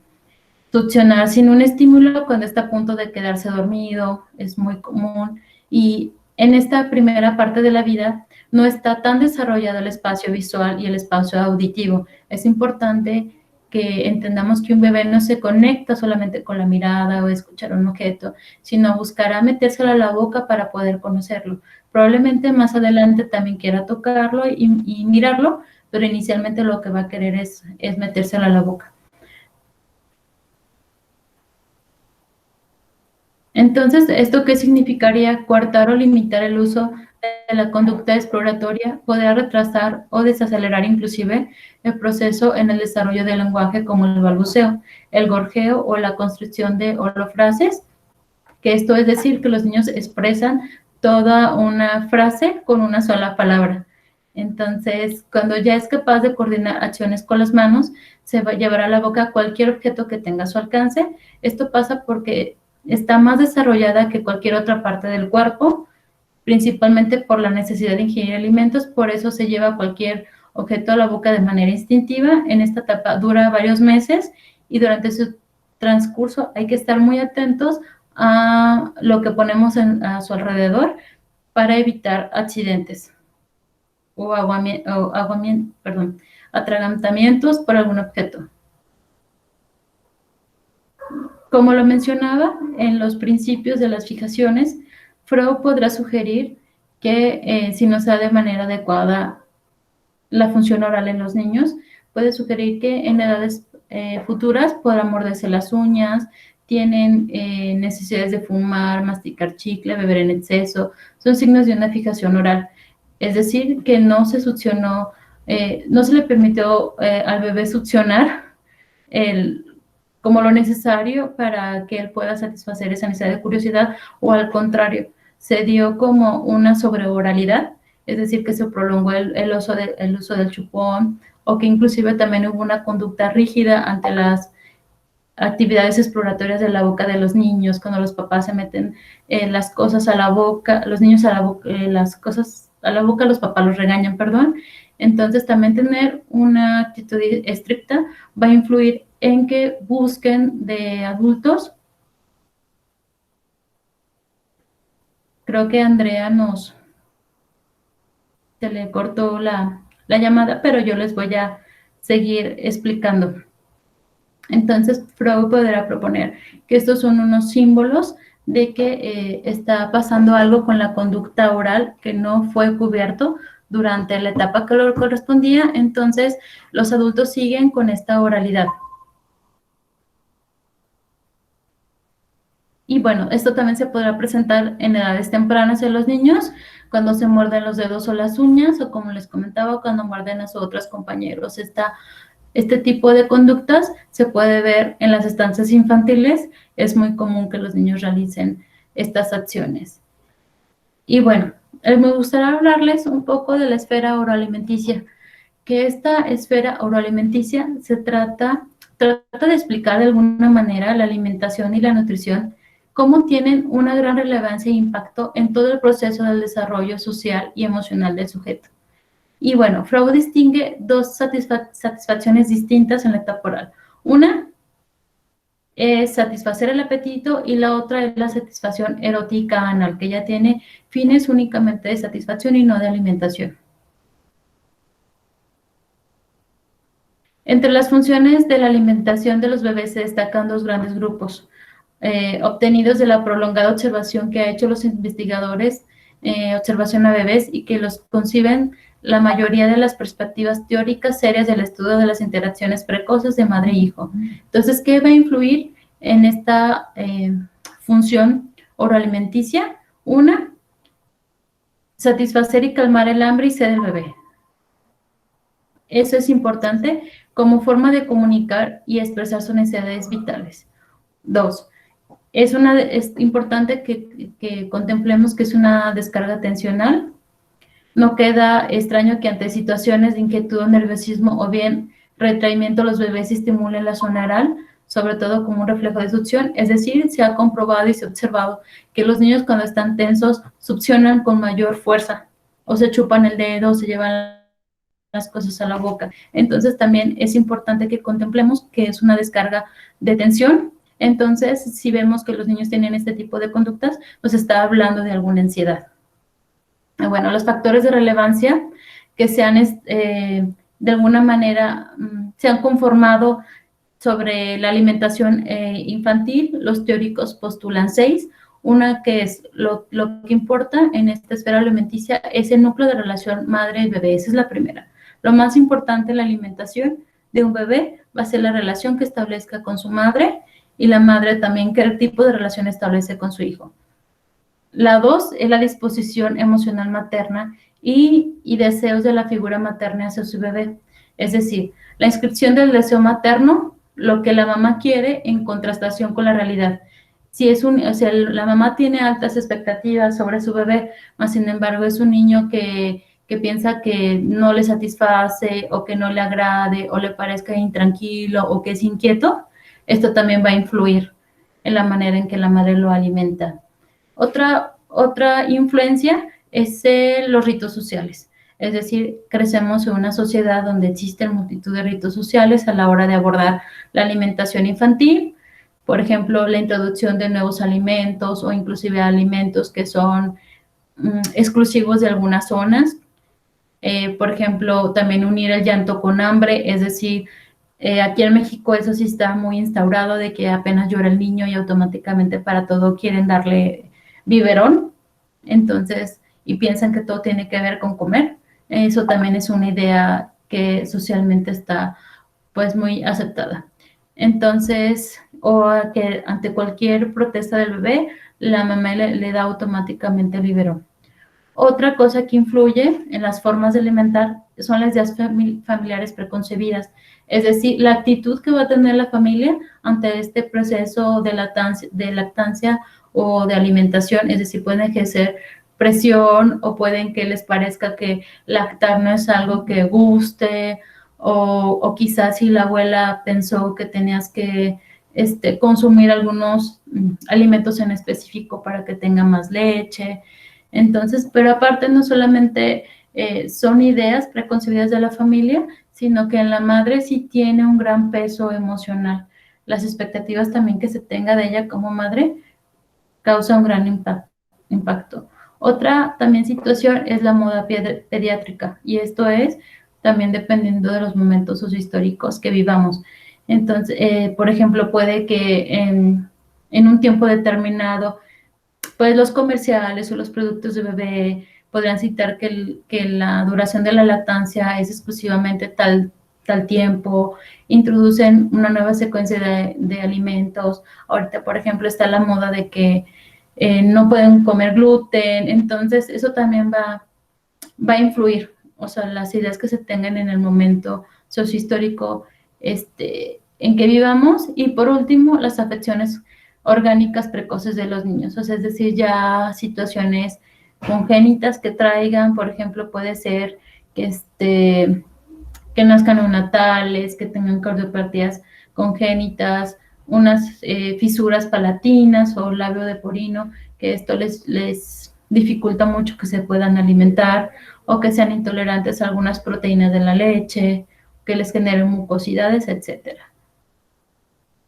Succionar sin un estímulo cuando está a punto de quedarse dormido es muy común, y en esta primera parte de la vida no está tan desarrollado el espacio visual y el espacio auditivo. Es importante que entendamos que un bebé no se conecta solamente con la mirada o escuchar un objeto, sino buscará metérselo a la boca para poder conocerlo. Probablemente más adelante también quiera tocarlo y mirarlo, pero inicialmente lo que va a querer es metérselo a la boca. Entonces, ¿esto qué significaría? Coartar o limitar el uso de la conducta exploratoria podría retrasar o desacelerar inclusive el proceso en el desarrollo del lenguaje, como el balbuceo, el gorjeo o la construcción de holofrases, que esto es decir que los niños expresan toda una frase con una sola palabra. Entonces, cuando ya es capaz de coordinar acciones con las manos, se va a llevar a la boca cualquier objeto que tenga a su alcance. Esto pasa porque está más desarrollada que cualquier otra parte del cuerpo, principalmente por la necesidad de ingerir alimentos. Por eso se lleva cualquier objeto a la boca de manera instintiva. En esta etapa dura varios meses y durante su transcurso hay que estar muy atentos a lo que ponemos a su alrededor para evitar accidentes o atragantamientos por algún objeto. Como lo mencionaba, en los principios de las fijaciones, Freud podrá sugerir que si no se da de manera adecuada la función oral en los niños, puede sugerir que en edades futuras podrán morderse las uñas, tienen necesidades de fumar, masticar chicle, beber en exceso. Son signos de una fijación oral. Es decir, que no se succionó, no se le permitió al bebé succionar como lo necesario para que él pueda satisfacer esa necesidad de curiosidad, o al contrario, se dio como una sobreoralidad, es decir, que se prolongó el uso del chupón, o que inclusive también hubo una conducta rígida ante las actividades exploratorias de la boca de los niños, cuando los papás se meten las cosas a la boca, los niños a la boca, las cosas a la boca, los papás los regañan, perdón. Entonces, también tener una actitud estricta va a influir en que busquen de adultos. Creo que Andrea se le cortó la llamada, pero yo les voy a seguir explicando. Entonces, Freud podrá proponer que estos son unos símbolos de que está pasando algo con la conducta oral que no fue cubierto durante la etapa que le correspondía. Entonces, los adultos siguen con esta oralidad. Y bueno, esto también se podrá presentar en edades tempranas en los niños, cuando se muerden los dedos o las uñas, o como les comentaba, cuando muerden a sus otros compañeros. Este tipo de conductas se puede ver en las estancias infantiles. Es muy común que los niños realicen estas acciones. Y bueno, me gustaría hablarles un poco de la esfera oroalimenticia, que esta esfera oroalimenticia se trata de explicar de alguna manera la alimentación y la nutrición, cómo tienen una gran relevancia e impacto en todo el proceso del desarrollo social y emocional del sujeto. Y bueno, Freud distingue dos satisfacciones distintas en la etapa oral. Una es satisfacer el apetito y la otra es la satisfacción erótica anal, que ya tiene fines únicamente de satisfacción y no de alimentación. Entre las funciones de la alimentación de los bebés se destacan dos grandes grupos, obtenidos de la prolongada observación que ha hecho los investigadores, observación a bebés, y que los conciben la mayoría de las perspectivas teóricas serias del estudio de las interacciones precoces de madre e hijo. Entonces, ¿qué va a influir en esta función oroalimenticia? Una, satisfacer y calmar el hambre y sed del bebé. Eso es importante como forma de comunicar y expresar sus necesidades vitales. Dos, es importante que contemplemos que es una descarga atencional. No queda extraño que ante situaciones de inquietud o nerviosismo o bien retraimiento los bebés estimulen la zona oral, sobre todo como un reflejo de succión. Es decir, se ha comprobado y se ha observado que los niños cuando están tensos succionan con mayor fuerza, o se chupan el dedo, o se llevan las cosas a la boca. Entonces también es importante que contemplemos que es una descarga de tensión. Entonces, si vemos que los niños tienen este tipo de conductas, nos está hablando de alguna ansiedad. Bueno, los factores de relevancia que de alguna manera se han conformado sobre la alimentación infantil, los teóricos postulan 6. Una que es lo que importa en esta esfera alimenticia es el núcleo de relación madre y bebé. Esa es la primera. Lo más importante en la alimentación de un bebé va a ser la relación que establezca con su madre, y la madre también qué tipo de relación establece con su hijo. La 2 es la disposición emocional materna y deseos de la figura materna hacia su bebé. Es decir, la inscripción del deseo materno, lo que la mamá quiere en contrastación con la realidad. La mamá tiene altas expectativas sobre su bebé, mas sin embargo es un niño que piensa que no le satisface o que no le agrade o le parezca intranquilo o que es inquieto, esto también va a influir en la manera en que la madre lo alimenta. Otra influencia es los ritos sociales. Es decir, crecemos en una sociedad donde existen multitud de ritos sociales a la hora de abordar la alimentación infantil. Por ejemplo, la introducción de nuevos alimentos o inclusive alimentos que son exclusivos de algunas zonas. Por ejemplo, también unir el llanto con hambre, es decir, aquí en México eso sí está muy instaurado, de que apenas llora el niño y automáticamente para todo quieren darle biberón, entonces, y piensan que todo tiene que ver con comer. Eso también es una idea que socialmente está pues muy aceptada. Entonces, o que ante cualquier protesta del bebé, la mamá le da automáticamente el biberón. Otra cosa que influye en las formas de alimentar son las ideas familiares preconcebidas, es decir, la actitud que va a tener la familia ante este proceso de lactancia o de alimentación. Es decir, pueden ejercer presión o pueden que les parezca que lactar no es algo que guste, o quizás si la abuela pensó que tenías que consumir algunos alimentos en específico para que tenga más leche. Entonces, pero aparte no solamente son ideas preconcebidas de la familia, sino que en la madre sí tiene un gran peso emocional. Las expectativas también que se tenga de ella como madre causa un gran impacto. Otra también situación es la moda pediátrica, y esto es también dependiendo de los momentos sociohistóricos que vivamos. Entonces, por ejemplo, puede que en un tiempo determinado, pues los comerciales o los productos de bebé podrán citar que la duración de la lactancia es exclusivamente tal tiempo, introducen una nueva secuencia de alimentos. Ahorita, por ejemplo, está la moda de que no pueden comer gluten, entonces eso también va a influir, o sea, las ideas que se tengan en el momento sociohistórico en que vivamos. Y por último, las afecciones orgánicas precoces de los niños, o sea, es decir, ya situaciones congénitas que traigan, por ejemplo, puede ser que nazcan neonatales, que tengan cardiopatías congénitas, unas fisuras palatinas o labio de porino, que esto les dificulta mucho que se puedan alimentar, o que sean intolerantes a algunas proteínas de la leche, que les generen mucosidades, etcétera.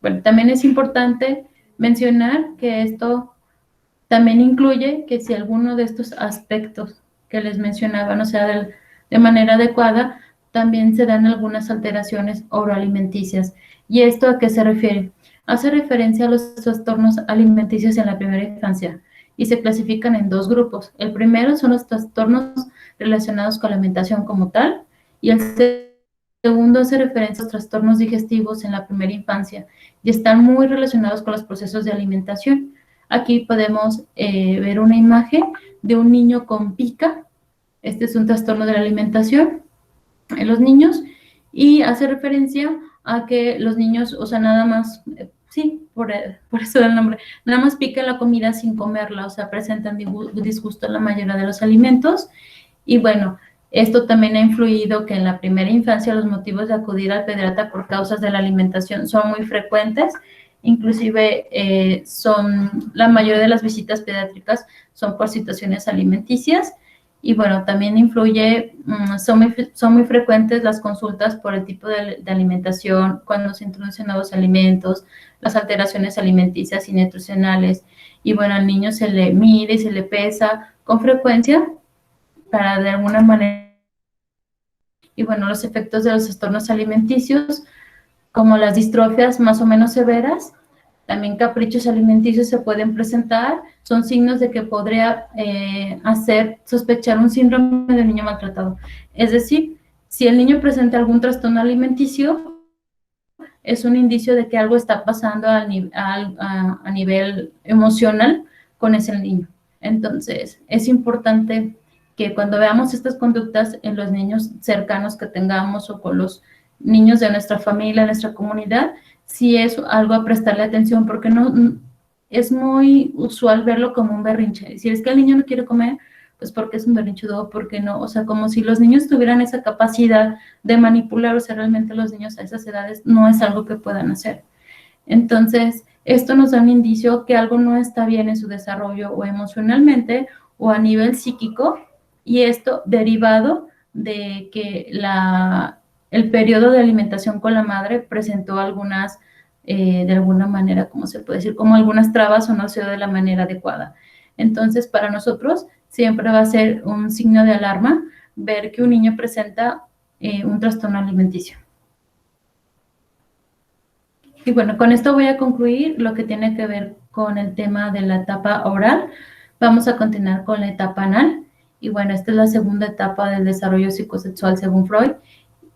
Bueno, también es importante mencionar que esto también incluye que si alguno de estos aspectos que les mencionaba no sea de manera adecuada, también se dan algunas alteraciones oroalimenticias. ¿Y esto a qué se refiere? Hace referencia a los trastornos alimenticios en la primera infancia y se clasifican en dos grupos. El primero son los trastornos relacionados con la alimentación como tal, y el segundo hace referencia a los trastornos digestivos en la primera infancia y están muy relacionados con los procesos de alimentación. Aquí podemos ver una imagen de un niño con pica. Este es un trastorno de la alimentación en los niños y hace referencia a que los niños, o sea, nada más, sí, por eso el nombre, nada más pican la comida sin comerla, o sea, presentan disgusto en la mayoría de los alimentos. Y bueno, esto también ha influido que en la primera infancia los motivos de acudir al pediatra por causas de la alimentación son muy frecuentes. Inclusive la mayoría de las visitas pediátricas son por situaciones alimenticias. Y bueno, también influye, son muy frecuentes las consultas por el tipo de alimentación, cuando se introducen nuevos alimentos, las alteraciones alimenticias y nutricionales. Y bueno, al niño se le mide y se le pesa con frecuencia para de alguna manera. Y bueno, los efectos de los trastornos alimenticios, como las distrofias más o menos severas, también caprichos alimenticios se pueden presentar, son signos de que podría hacer sospechar un síndrome del niño maltratado. Es decir, si el niño presenta algún trastorno alimenticio, es un indicio de que algo está pasando a nivel emocional con ese niño. Entonces, es importante que cuando veamos estas conductas en los niños cercanos que tengamos o con los niños de nuestra familia, de nuestra comunidad, sí es algo a prestarle atención, porque no es muy usual verlo como un berrinche. Si es que el niño no quiere comer, pues porque es un berrinchudo, porque no, o sea, como si los niños tuvieran esa capacidad de manipular, o sea, realmente los niños a esas edades no es algo que puedan hacer. Entonces, esto nos da un indicio que algo no está bien en su desarrollo, o emocionalmente o a nivel psíquico, y esto derivado de que el periodo de alimentación con la madre presentó algunas, de alguna manera, ¿cómo se puede decir? Como algunas trabas o no se dio de la manera adecuada. Entonces, para nosotros siempre va a ser un signo de alarma ver que un niño presenta un trastorno alimenticio. Y bueno, con esto voy a concluir lo que tiene que ver con el tema de la etapa oral. Vamos a continuar con la etapa anal. Y bueno, esta es la segunda etapa del desarrollo psicosexual según Freud.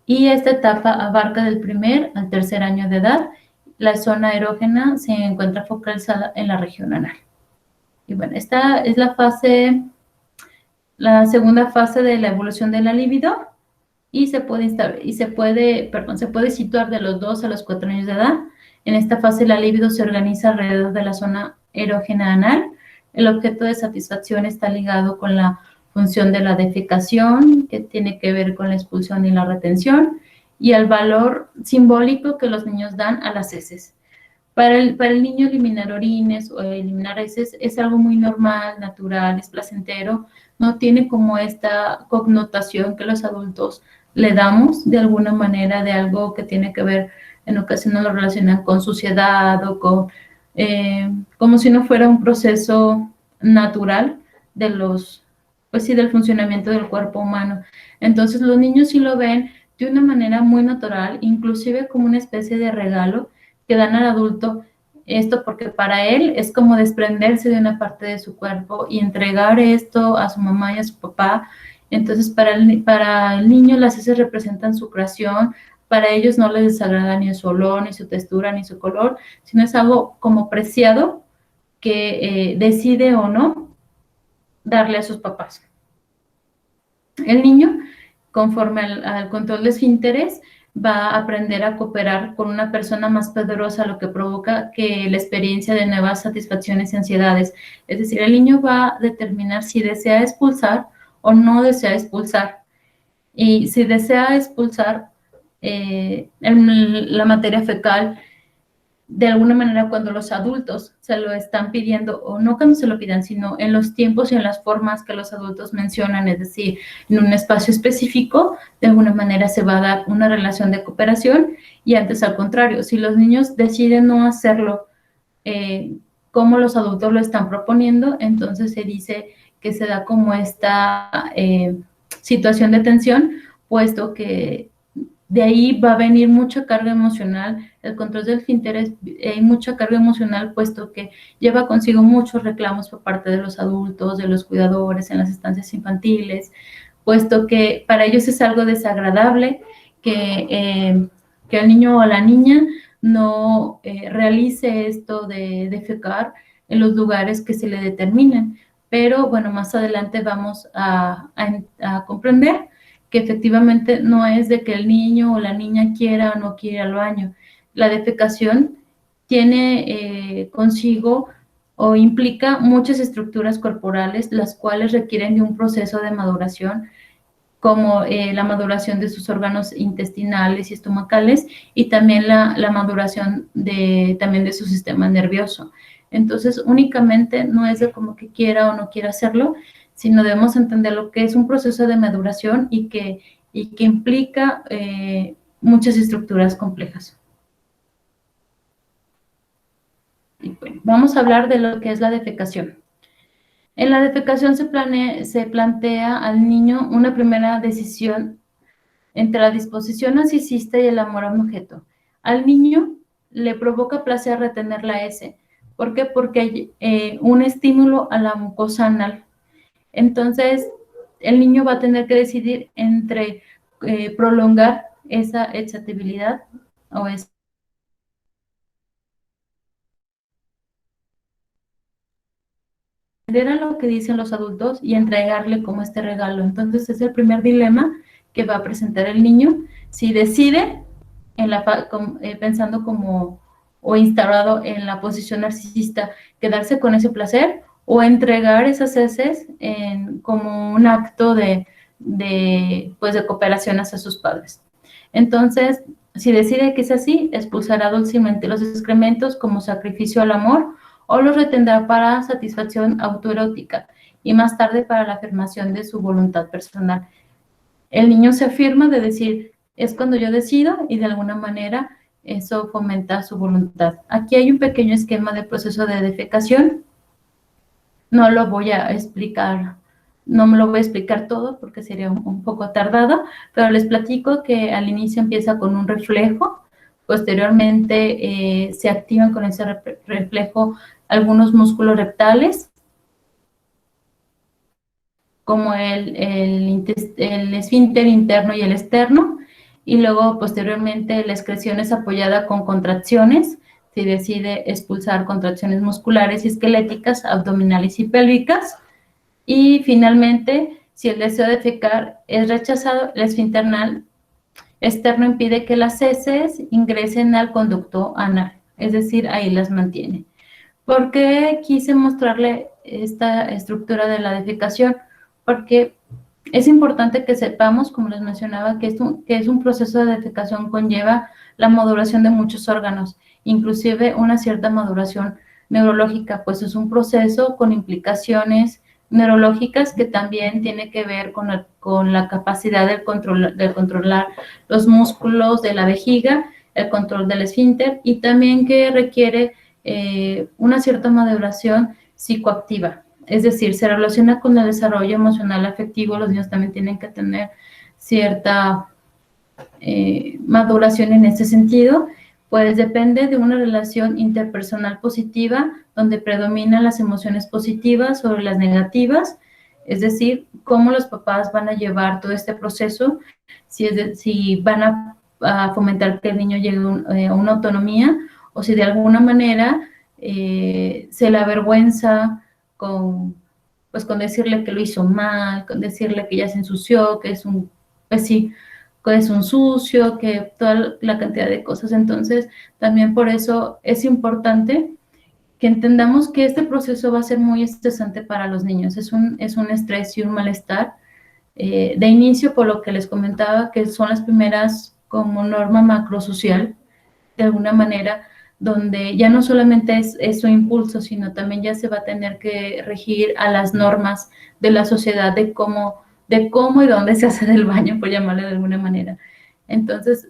Y esta etapa abarca del 1er al 3er año de edad. La zona erógena se encuentra focalizada en la región anal. Y bueno, esta es la segunda fase de la evolución de la libido, y se puede situar de los 2 a los 4 años de edad. En esta fase la libido se organiza alrededor de la zona erógena anal. El objeto de satisfacción está ligado con la función de la defecación, que tiene que ver con la expulsión y la retención, y el valor simbólico que los niños dan a las heces. Para el niño eliminar orines o eliminar heces es algo muy normal, natural, es placentero, no tiene como esta connotación que los adultos le damos de alguna manera de algo que tiene que ver, en ocasiones lo relacionan con suciedad o con, como si no fuera un proceso natural de los, pues sí, del funcionamiento del cuerpo humano. Entonces los niños sí lo ven de una manera muy natural, inclusive como una especie de regalo que dan al adulto, esto porque para él es como desprenderse de una parte de su cuerpo y entregar esto a su mamá y a su papá. Entonces para el niño las heces representan su creación, para ellos no les desagrada ni su olor, ni su textura, ni su color, sino es algo como preciado que decide o no darle a sus papás. El niño, conforme al control de esfínteres, va a aprender a cooperar con una persona más poderosa, lo que provoca que la experiencia de nuevas satisfacciones y ansiedades. Es decir, el niño va a determinar si desea expulsar o no desea expulsar. Y si desea expulsar la materia fecal, de alguna manera cuando los adultos se lo están pidiendo, o no cuando se lo pidan, sino en los tiempos y en las formas que los adultos mencionan, es decir, en un espacio específico, de alguna manera se va a dar una relación de cooperación, y antes al contrario, si los niños deciden no hacerlo como los adultos lo están proponiendo, entonces se dice que se da como esta situación de tensión, puesto que de ahí va a venir mucha carga emocional. El control del esfínter hay mucha carga emocional, puesto que lleva consigo muchos reclamos por parte de los adultos, de los cuidadores en las estancias infantiles, puesto que para ellos es algo desagradable que el niño o la niña no realice esto de defecar en los lugares que se le determinan. Pero bueno, más adelante vamos a comprender que efectivamente no es de que el niño o la niña quiera o no quiera al baño. La defecación tiene consigo o implica muchas estructuras corporales, las cuales requieren de un proceso de maduración, como la maduración de sus órganos intestinales y estomacales, y también la maduración también de su sistema nervioso. Entonces, únicamente no es de como que quiera o no quiera hacerlo, sino debemos entender lo que es un proceso de maduración y que implica muchas estructuras complejas. Y bueno, vamos a hablar de lo que es la defecación. En la defecación se plantea al niño una primera decisión entre la disposición narcisista y el amor a un objeto. Al niño le provoca placer retener la S. ¿Por qué? Porque hay un estímulo a la mucosa anal. Entonces, el niño va a tener que decidir entre prolongar esa excitabilidad o esa atender a lo que dicen los adultos y entregarle como este regalo. Entonces, es el primer dilema que va a presentar el niño. Si decide, pensando como o instaurado en la posición narcisista, quedarse con ese placer o entregar esas heces como un acto de cooperación hacia sus padres. Entonces, si decide que es así, expulsará dulcemente los excrementos como sacrificio al amor, o los retendrá para satisfacción autoerótica y más tarde para la afirmación de su voluntad personal. El niño se afirma de decir, es cuando yo decido, y de alguna manera eso fomenta su voluntad. Aquí hay un pequeño esquema de proceso de defecación. No lo voy a explicar, no me lo voy a explicar todo porque sería un poco tardado, pero les platico que al inicio empieza con un reflejo, posteriormente se activan con ese reflejo algunos músculos rectales, como el esfínter interno y el externo, y luego posteriormente la excreción es apoyada con contracciones, si decide expulsar contracciones musculares y esqueléticas, abdominales y pélvicas, y finalmente, si el deseo de defecar es rechazado, el esfínter anal externo impide que las heces ingresen al conducto anal, es decir, ahí las mantiene. ¿Por qué quise mostrarle esta estructura de la defecación? Porque es importante que sepamos, como les mencionaba, que es un proceso de defecación conlleva la maduración de muchos órganos, inclusive una cierta maduración neurológica, pues es un proceso con implicaciones neurológicas que también tiene que ver con la capacidad de controlar los músculos de la vejiga, el control del esfínter, y también que requiere una cierta maduración psicoactiva. Es decir, se relaciona con el desarrollo emocional afectivo. Los niños también tienen que tener cierta maduración en ese sentido, pues depende de una relación interpersonal positiva donde predominan las emociones positivas sobre las negativas, es decir, cómo los papás van a llevar todo este proceso, si van a fomentar que el niño llegue a una autonomía o si de alguna manera se le avergüenza pues con decirle que lo hizo mal, con decirle que ya se ensució, que es un, pues sí, que es un sucio, que toda la cantidad de cosas. Entonces, también por eso es importante que entendamos que este proceso va a ser muy estresante para los niños. Es un estrés y un malestar de inicio, por lo que les comentaba, que son las primeras como norma macrosocial, de alguna manera, donde ya no solamente es su impulso, sino también ya se va a tener que regir a las normas de la sociedad de cómo y dónde se hace del baño, por llamarle de alguna manera. Entonces,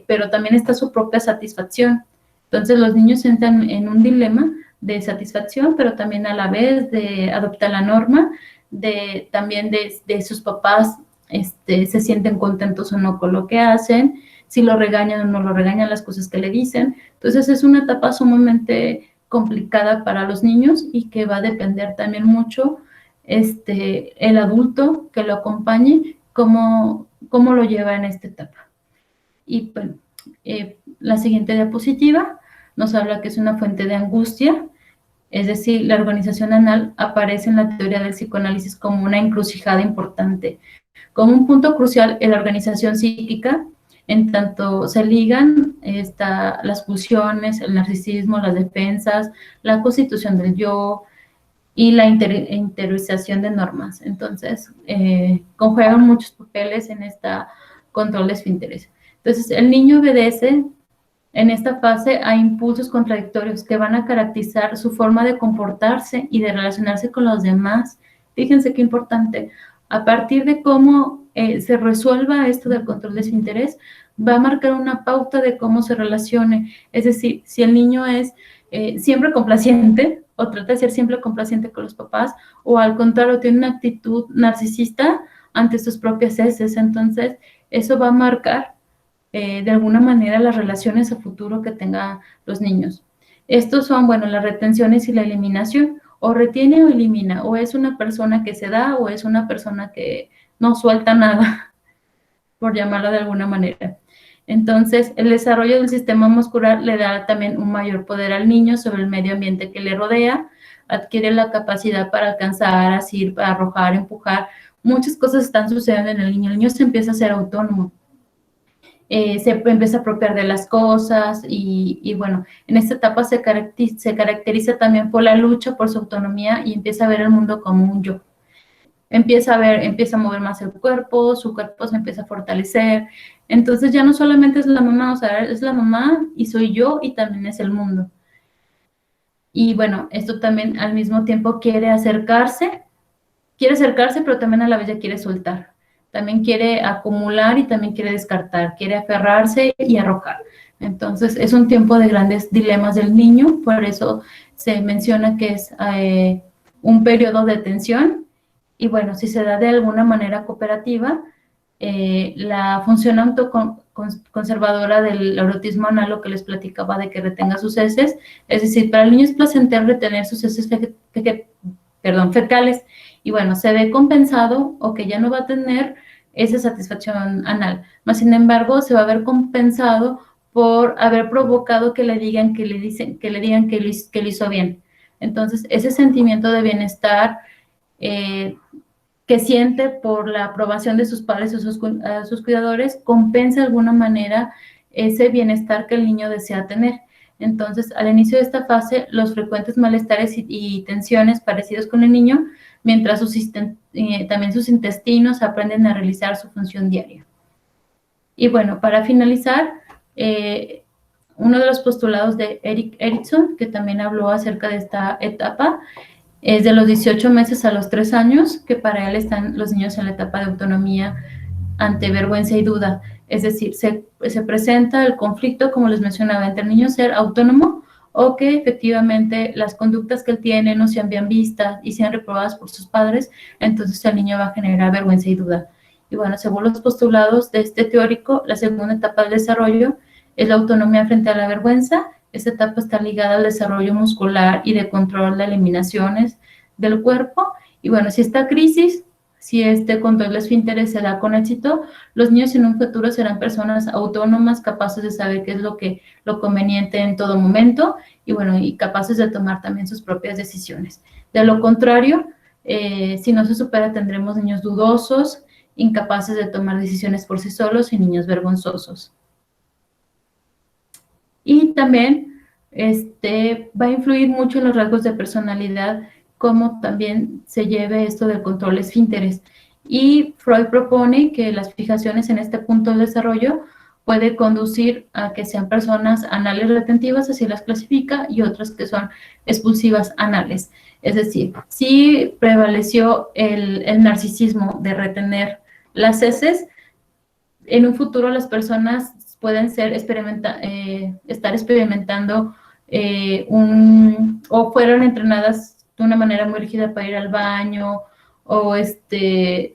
pero también está su propia satisfacción. Entonces, los niños entran en un dilema de satisfacción, pero también a la vez de adoptar la norma, también de sus papás se sienten contentos o no con lo que hacen, si lo regañan o no lo regañan, las cosas que le dicen. Entonces, es una etapa sumamente complicada para los niños y que va a depender también mucho el adulto que lo acompañe, cómo lo lleva en esta etapa. Y bueno, la siguiente diapositiva nos habla que es una fuente de angustia, es decir, la organización anal aparece en la teoría del psicoanálisis como una encrucijada importante, como un punto crucial en la organización psíquica, en tanto se ligan las pulsiones, el narcisismo, las defensas, la constitución del yo y la interiorización de normas. Entonces, conjuegan muchos papeles en esta control de esfínteres. Entonces, el niño obedece en esta fase a impulsos contradictorios que van a caracterizar su forma de comportarse y de relacionarse con los demás. Fíjense qué importante. A partir de cómo se resuelva esto del control de esfínteres, va a marcar una pauta de cómo se relacione. Es decir, si el niño es siempre complaciente o trata de ser siempre complaciente con los papás, o al contrario, tiene una actitud narcisista ante sus propias heces, entonces eso va a marcar de alguna manera las relaciones a futuro que tengan los niños. Estos son, bueno, las retenciones y la eliminación. O retiene o elimina, o es una persona que se da, o es una persona que no suelta nada, por llamarlo de alguna manera. Entonces, el desarrollo del sistema muscular le da también un mayor poder al niño sobre el medio ambiente que le rodea, adquiere la capacidad para alcanzar, asir, para arrojar, empujar. Muchas cosas están sucediendo en el niño se empieza a ser autónomo. Se empieza a apropiar de las cosas y bueno, en esta etapa se caracteriza también por la lucha por su autonomía y empieza a ver el mundo como un yo. Empieza a mover más el cuerpo, su cuerpo se empieza a fortalecer. Entonces ya no solamente es la mamá, o sea, es la mamá y soy yo y también es el mundo. Y bueno, esto también al mismo tiempo quiere acercarse, pero también a la vez ya quiere soltar. También quiere acumular y también quiere descartar, quiere aferrarse y arrojar. Entonces, es un tiempo de grandes dilemas del niño, por eso se menciona que es un periodo de tensión. Y bueno, si se da de alguna manera cooperativa, la función autoconservadora del erotismo anal, lo que les platicaba de que retenga sus heces, es decir, para el niño es placentero retener sus heces fecales, y bueno, se ve compensado o que ya no va a tener esa satisfacción anal, más sin embargo, se va a ver compensado por haber provocado que le digan que lo hizo bien. Entonces, ese sentimiento de bienestar que siente por la aprobación de sus padres o sus cuidadores compensa de alguna manera ese bienestar que el niño desea tener. Entonces, al inicio de esta fase, los frecuentes malestares y tensiones parecidos con el niño, mientras también sus intestinos aprenden a realizar su función diaria. Y bueno, para finalizar, Uno de los postulados de Erik Erikson, que también habló acerca de esta etapa, es de los 18 meses a los 3 años, que para él están los niños en la etapa de autonomía ante vergüenza y duda. Es decir, se presenta el conflicto, como les mencionaba, entre el niño ser autónomo o que efectivamente las conductas que él tiene no sean bien vistas y sean reprobadas por sus padres, entonces el niño va a generar vergüenza y duda. Y bueno, según los postulados de este teórico, la segunda etapa del desarrollo es la autonomía frente a la vergüenza. Esta etapa está ligada al desarrollo muscular y de control de eliminaciones del cuerpo. Y bueno, si esta crisis, si este control de esfínteres se da con éxito, los niños en un futuro serán personas autónomas, capaces de saber qué es lo conveniente en todo momento y bueno, y capaces de tomar también sus propias decisiones. De lo contrario, si no se supera, tendremos niños dudosos, incapaces de tomar decisiones por sí solos y niños vergonzosos. Y también va a influir mucho en los rasgos de personalidad, cómo también se lleve esto del control esfínteres. Y Freud propone que las fijaciones en este punto del desarrollo puede conducir a que sean personas anales retentivas, así las clasifica, y otras que son expulsivas anales. Es decir, si prevaleció el narcisismo de retener las heces, en un futuro las personas pueden estar experimentando o fueron entrenadas de una manera muy rígida para ir al baño, o se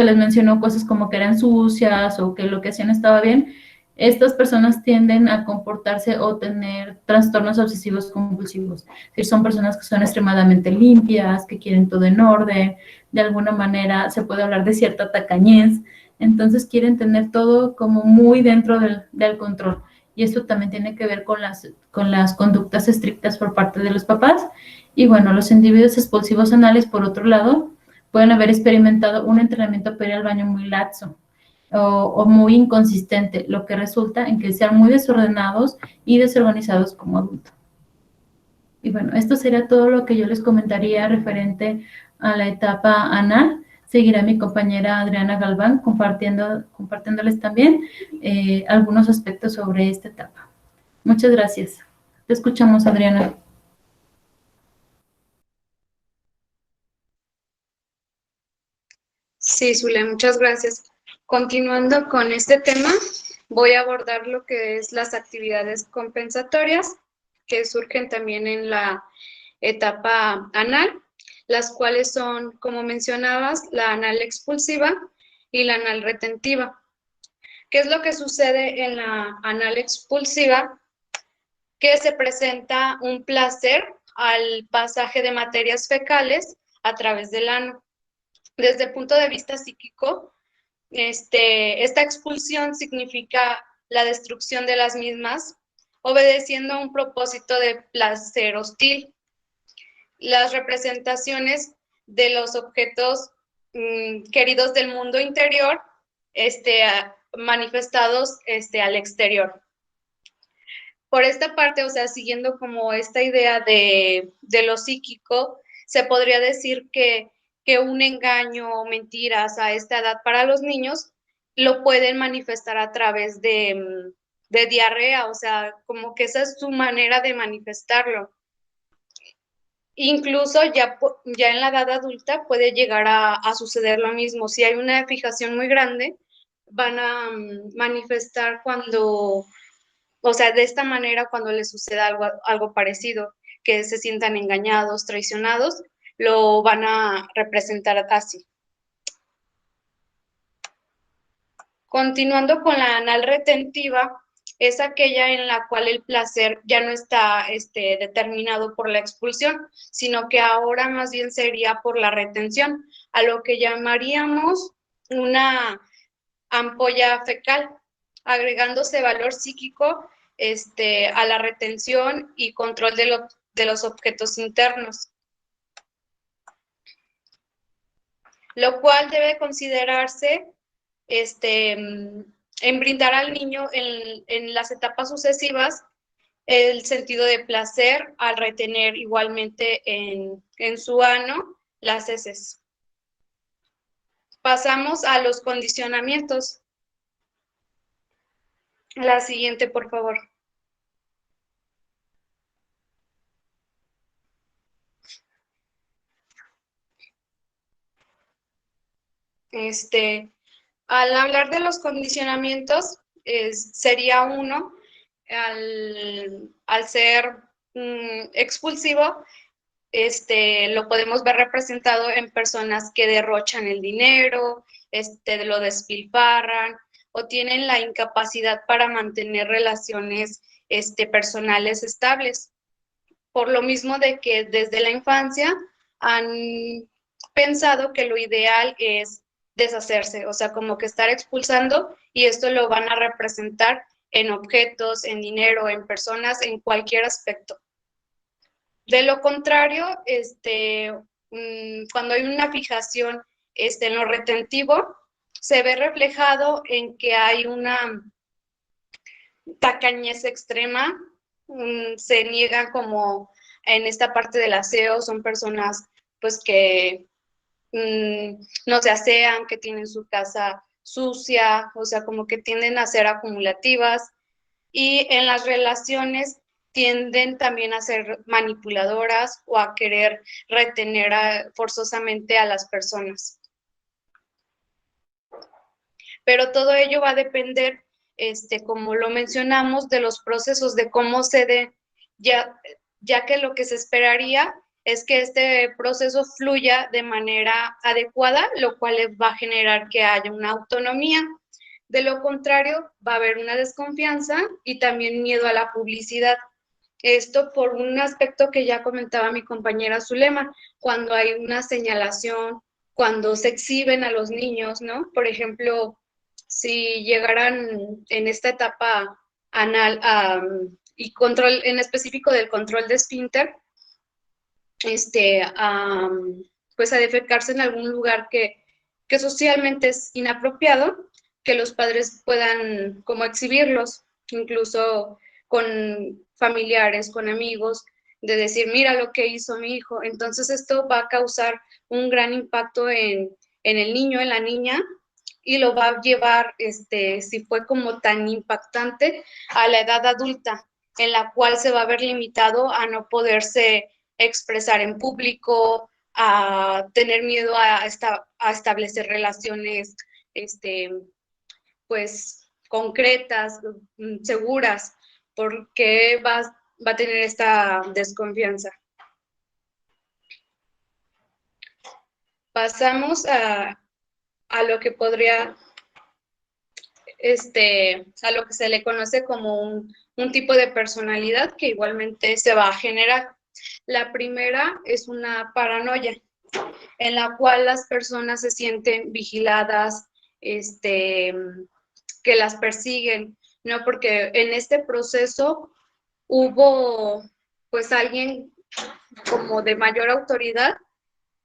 les mencionó cosas como que eran sucias o que lo que hacían estaba bien. Estas personas tienden a comportarse o tener trastornos obsesivos compulsivos. Es decir, son personas que son extremadamente limpias, que quieren todo en orden, de alguna manera se puede hablar de cierta tacañez, entonces quieren tener todo como muy dentro del control. Y esto también tiene que ver con las conductas estrictas por parte de los papás. Y bueno, los individuos expulsivos anales, por otro lado, pueden haber experimentado un entrenamiento para ir al baño muy laxo o muy inconsistente, lo que resulta en que sean muy desordenados y desorganizados como adultos. Y bueno, esto sería todo lo que yo les comentaría referente a la etapa anal. Seguirá mi compañera Adriana Galván compartiéndoles también algunos aspectos sobre esta etapa. Muchas gracias. Te escuchamos, Adriana. Sí, Zule, muchas gracias. Continuando con este tema, voy a abordar lo que es las actividades compensatorias que surgen también en la etapa anal, las cuales son, como mencionabas, la anal expulsiva y la anal retentiva. ¿Qué es lo que sucede en la anal expulsiva? Que se presenta un placer al pasaje de materias fecales a través del ano. Desde el punto de vista psíquico, esta expulsión significa la destrucción de las mismas, obedeciendo a un propósito de placer hostil. Las representaciones de los objetos queridos del mundo interior, manifestados al exterior. Por esta parte, o sea, siguiendo como esta idea de lo psíquico, se podría decir que un engaño o mentiras a esta edad para los niños lo pueden manifestar a través de diarrea, o sea, como que esa es su manera de manifestarlo. Incluso ya en la edad adulta puede llegar a suceder lo mismo. Si hay una fijación muy grande, van a manifestar cuando, o sea, de esta manera cuando les suceda algo parecido, que se sientan engañados, traicionados, lo van a representar así. Continuando con la anal retentiva, es aquella en la cual el placer ya no está determinado por la expulsión, sino que ahora más bien sería por la retención, a lo que llamaríamos una ampolla fecal, agregándose valor psíquico a la retención y control de los objetos internos, lo cual debe considerarse en brindar al niño en las etapas sucesivas el sentido de placer al retener igualmente en su ano las heces. Pasamos a los condicionamientos. La siguiente, por favor. Al hablar de los condicionamientos, sería uno, al ser expulsivo, lo podemos ver representado en personas que derrochan el dinero, lo despilfarran o tienen la incapacidad para mantener relaciones personales estables. Por lo mismo de que desde la infancia han pensado que lo ideal es deshacerse, o sea, como que estar expulsando, y esto lo van a representar en objetos, en dinero, en personas, en cualquier aspecto. De lo contrario, cuando hay una fijación en lo retentivo, se ve reflejado en que hay una tacañez extrema, se niegan como en esta parte del aseo, son personas pues que no se asean, que tienen su casa sucia, o sea, como que tienden a ser acumulativas, y en las relaciones tienden también a ser manipuladoras o a querer retener forzosamente a las personas. Pero todo ello va a depender, como lo mencionamos, de los procesos, de cómo se dé, ya que lo que se esperaría es que este proceso fluya de manera adecuada, lo cual va a generar que haya una autonomía. De lo contrario, va a haber una desconfianza y también miedo a la publicidad. Esto por un aspecto que ya comentaba mi compañera Zulema, cuando hay una señalación, cuando se exhiben a los niños, ¿no? Por ejemplo, si llegaran en esta etapa anal y control, en específico del control de esfínter, pues a defecarse en algún lugar que socialmente es inapropiado, que los padres puedan como exhibirlos, incluso con familiares, con amigos, de decir, mira lo que hizo mi hijo. Entonces esto va a causar un gran impacto en el niño, en la niña, y lo va a llevar, si fue como tan impactante, a la edad adulta, en la cual se va a ver limitado a no poderse expresar en público, a tener miedo a establecer relaciones, pues, concretas, seguras, porque va a tener esta desconfianza. Pasamos a lo que podría, a lo que se le conoce como un tipo de personalidad que igualmente se va a generar. La primera es una paranoia, en la cual las personas se sienten vigiladas, que las persiguen, ¿no? Porque en este proceso hubo pues alguien como de mayor autoridad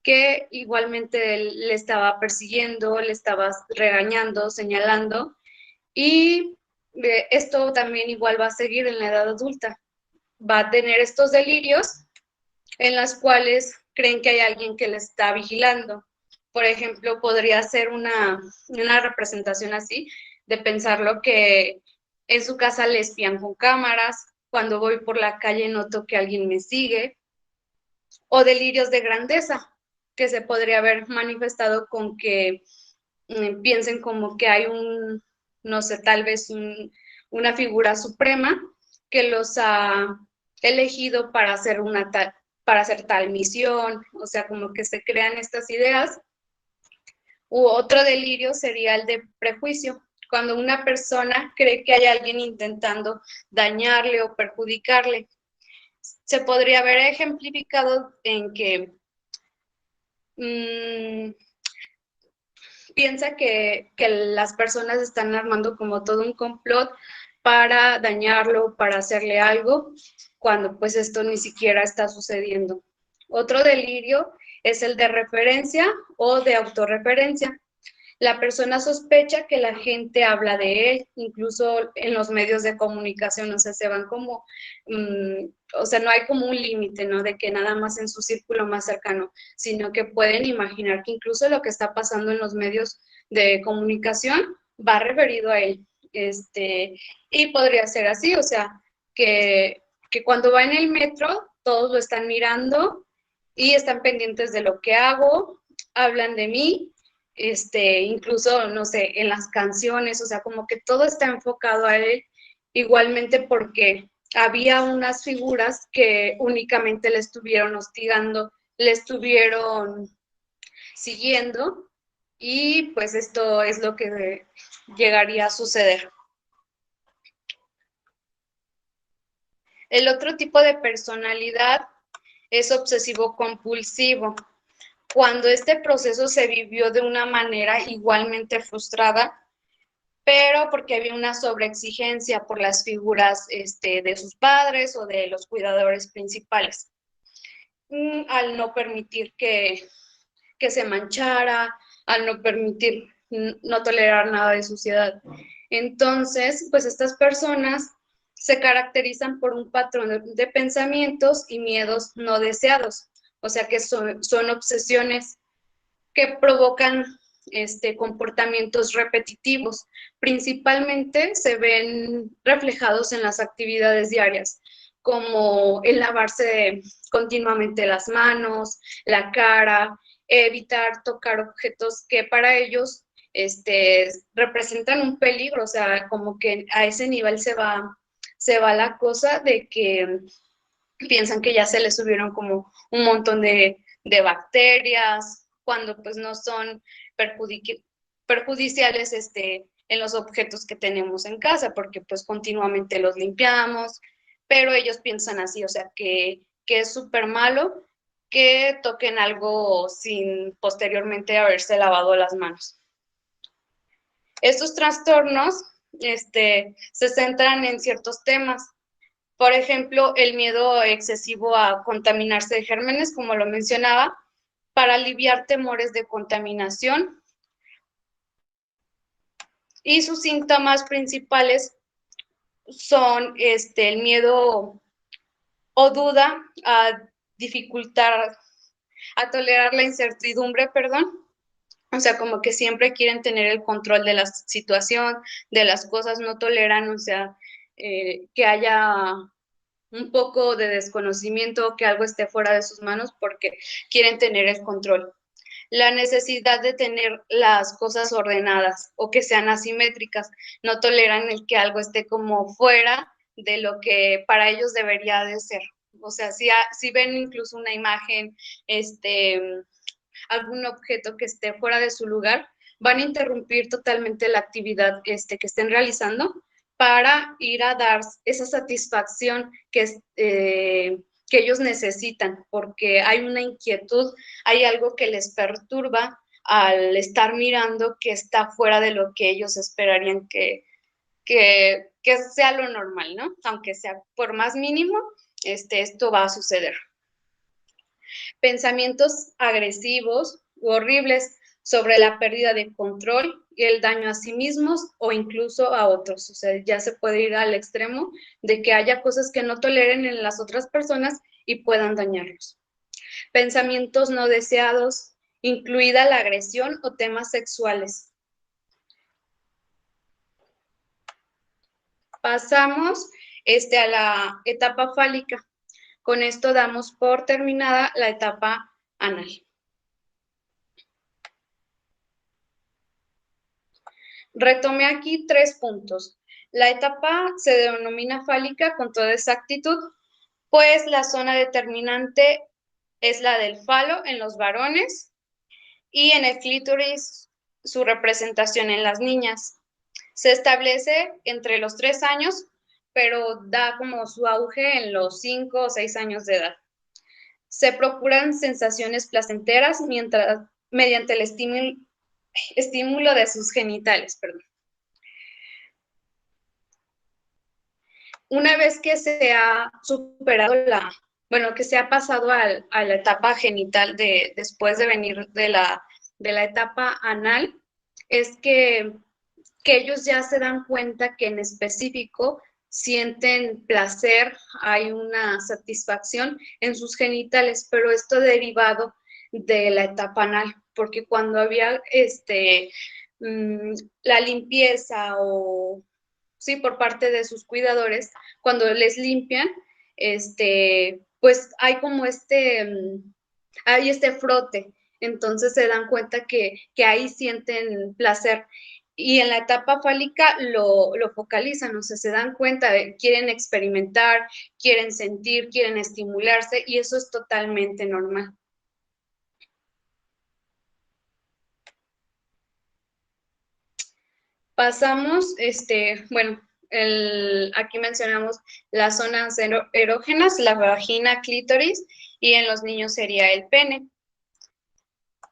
que igualmente le estaba persiguiendo, le estaba regañando, señalando, y esto también igual va a seguir en la edad adulta. Va a tener estos delirios en las cuales creen que hay alguien que le está vigilando. Por ejemplo, podría ser una representación así, de pensarlo que en su casa le espían con cámaras, cuando voy por la calle noto que alguien me sigue, o delirios de grandeza, que se podría haber manifestado con que piensen como que hay no sé, tal vez una figura suprema que los ha elegido para hacer tal misión, o sea, como que se crean estas ideas. U otro delirio sería el de prejuicio, cuando una persona cree que hay alguien intentando dañarle o perjudicarle. Se podría ver ejemplificado en que piensa que las personas están armando como todo un complot para dañarlo, para hacerle algo, cuando pues esto ni siquiera está sucediendo. Otro delirio es el de referencia o de autorreferencia. La persona sospecha que la gente habla de él, incluso en los medios de comunicación, o sea, se van como, o sea, no hay como un límite, ¿no? De que nada más en su círculo más cercano, sino que pueden imaginar que incluso lo que está pasando en los medios de comunicación va referido a él. y podría ser así, o sea, que cuando va en el metro, todos lo están mirando y están pendientes de lo que hago, hablan de mí, incluso, no sé, en las canciones, o sea, como que todo está enfocado a él, igualmente porque había unas figuras que únicamente le estuvieron hostigando, le estuvieron siguiendo, y pues esto es lo que llegaría a suceder. El otro tipo de personalidad es obsesivo-compulsivo. Cuando este proceso se vivió de una manera igualmente frustrada, pero porque había una sobreexigencia por las figuras de sus padres o de los cuidadores principales, al no permitir que se manchara, al no permitir, no tolerar nada de suciedad. Entonces, pues estas personas se caracterizan por un patrón de pensamientos y miedos no deseados, o sea que son obsesiones que provocan comportamientos repetitivos. Principalmente se ven reflejados en las actividades diarias, como el lavarse continuamente las manos, la cara, evitar tocar objetos que para ellos representan un peligro, o sea, como que a ese nivel se va la cosa de que piensan que ya se les subieron como un montón de bacterias, cuando pues no son perjudiciales en los objetos que tenemos en casa, porque pues continuamente los limpiamos, pero ellos piensan así, o sea, que es súper malo que toquen algo sin posteriormente haberse lavado las manos. Estos trastornos se centran en ciertos temas. Por ejemplo, el miedo excesivo a contaminarse de gérmenes, como lo mencionaba, para aliviar temores de contaminación. Y sus síntomas principales son el miedo o duda a dificultar, a tolerar la incertidumbre, o sea, como que siempre quieren tener el control de la situación, de las cosas, no toleran, o sea, que haya un poco de desconocimiento, que algo esté fuera de sus manos, porque quieren tener el control. La necesidad de tener las cosas ordenadas o que sean asimétricas, no toleran el que algo esté como fuera de lo que para ellos debería de ser. O sea, si ven incluso una imagen, algún objeto que esté fuera de su lugar, van a interrumpir totalmente la actividad que estén realizando para ir a dar esa satisfacción que ellos necesitan, porque hay una inquietud, hay algo que les perturba al estar mirando que está fuera de lo que ellos esperarían que sea lo normal, ¿no? Aunque sea por más mínimo, esto va a suceder. Pensamientos agresivos u horribles sobre la pérdida de control y el daño a sí mismos o incluso a otros. O sea, ya se puede ir al extremo de que haya cosas que no toleren en las otras personas y puedan dañarlos. Pensamientos no deseados, incluida la agresión o temas sexuales. Pasamos a la etapa fálica. Con esto damos por terminada la etapa anal. Retomé aquí 3 puntos. La etapa se denomina fálica con toda exactitud, pues la zona determinante es la del falo en los varones y en el clítoris su representación en las niñas. Se establece entre los 3 años, pero da como su auge en los 5 o 6 años de edad. Se procuran sensaciones placenteras mediante el estímulo de sus genitales, Una vez que se ha superado que se ha pasado a la etapa genital después de venir de la etapa anal, es que ellos ya se dan cuenta que en específico sienten placer, hay una satisfacción en sus genitales, pero esto derivado de la etapa anal, porque cuando había la limpieza o sí, por parte de sus cuidadores, cuando les limpian, pues hay como hay este frote, entonces se dan cuenta que ahí sienten placer. Y en la etapa fálica lo focalizan, o sea, se dan cuenta, quieren experimentar, quieren sentir, quieren estimularse, y eso es totalmente normal. Pasamos, bueno, aquí mencionamos las zonas erógenas, la vagina, clítoris, y en los niños sería el pene.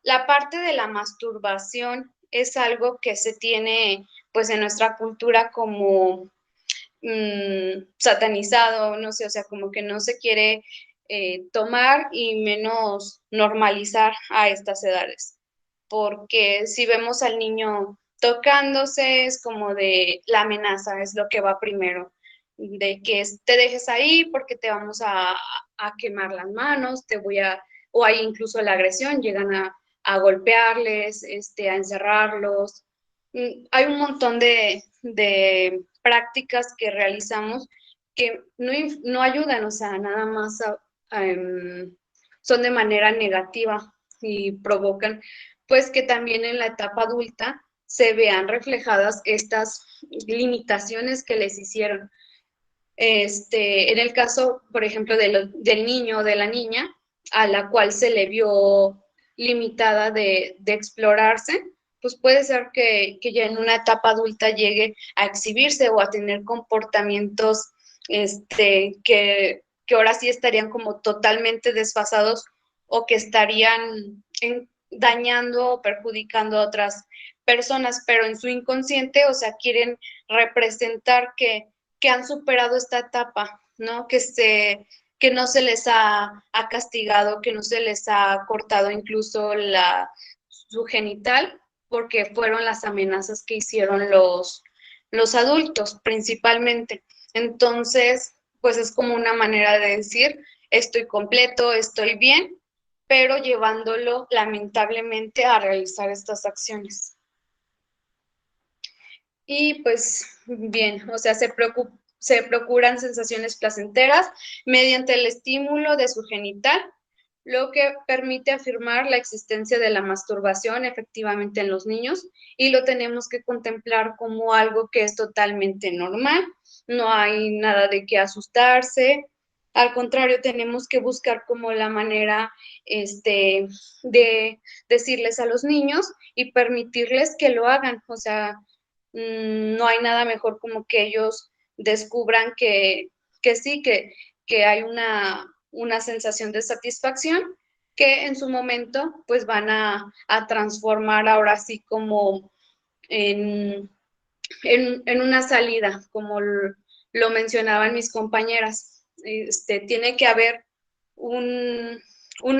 La parte de la masturbación es algo que se tiene, pues, en nuestra cultura como satanizado, no sé, o sea, como que no se quiere tomar y menos normalizar a estas edades. Porque si vemos al niño tocándose, es como de la amenaza, es lo que va primero, de que te dejes ahí porque te vamos a quemar las manos, o hay incluso la agresión, llegan a golpearles, a encerrarlos. Hay un montón de prácticas que realizamos que no ayudan, o sea, nada más son de manera negativa y provocan pues que también en la etapa adulta se vean reflejadas estas limitaciones que les hicieron. En el caso, por ejemplo, del niño o de la niña, a la cual se le vio limitada de explorarse, pues puede ser que ya en una etapa adulta llegue a exhibirse o a tener comportamientos que ahora sí estarían como totalmente desfasados o que estarían dañando o perjudicando a otras personas, pero en su inconsciente, o sea, quieren representar que han superado esta etapa, ¿no? Que no se les ha castigado, que no se les ha cortado incluso su genital, porque fueron las amenazas que hicieron los adultos principalmente. Entonces, pues es como una manera de decir, estoy completo, estoy bien, pero llevándolo lamentablemente a realizar estas acciones. Y pues bien, o sea, se procuran sensaciones placenteras mediante el estímulo de su genital, lo que permite afirmar la existencia de la masturbación efectivamente en los niños, y lo tenemos que contemplar como algo que es totalmente normal, no hay nada de qué asustarse, al contrario, tenemos que buscar como la manera de decirles a los niños y permitirles que lo hagan, o sea, no hay nada mejor como que ellos descubran que sí, que hay una sensación de satisfacción que en su momento pues van a transformar ahora sí como en una salida, como lo mencionaban mis compañeras. Tiene que haber un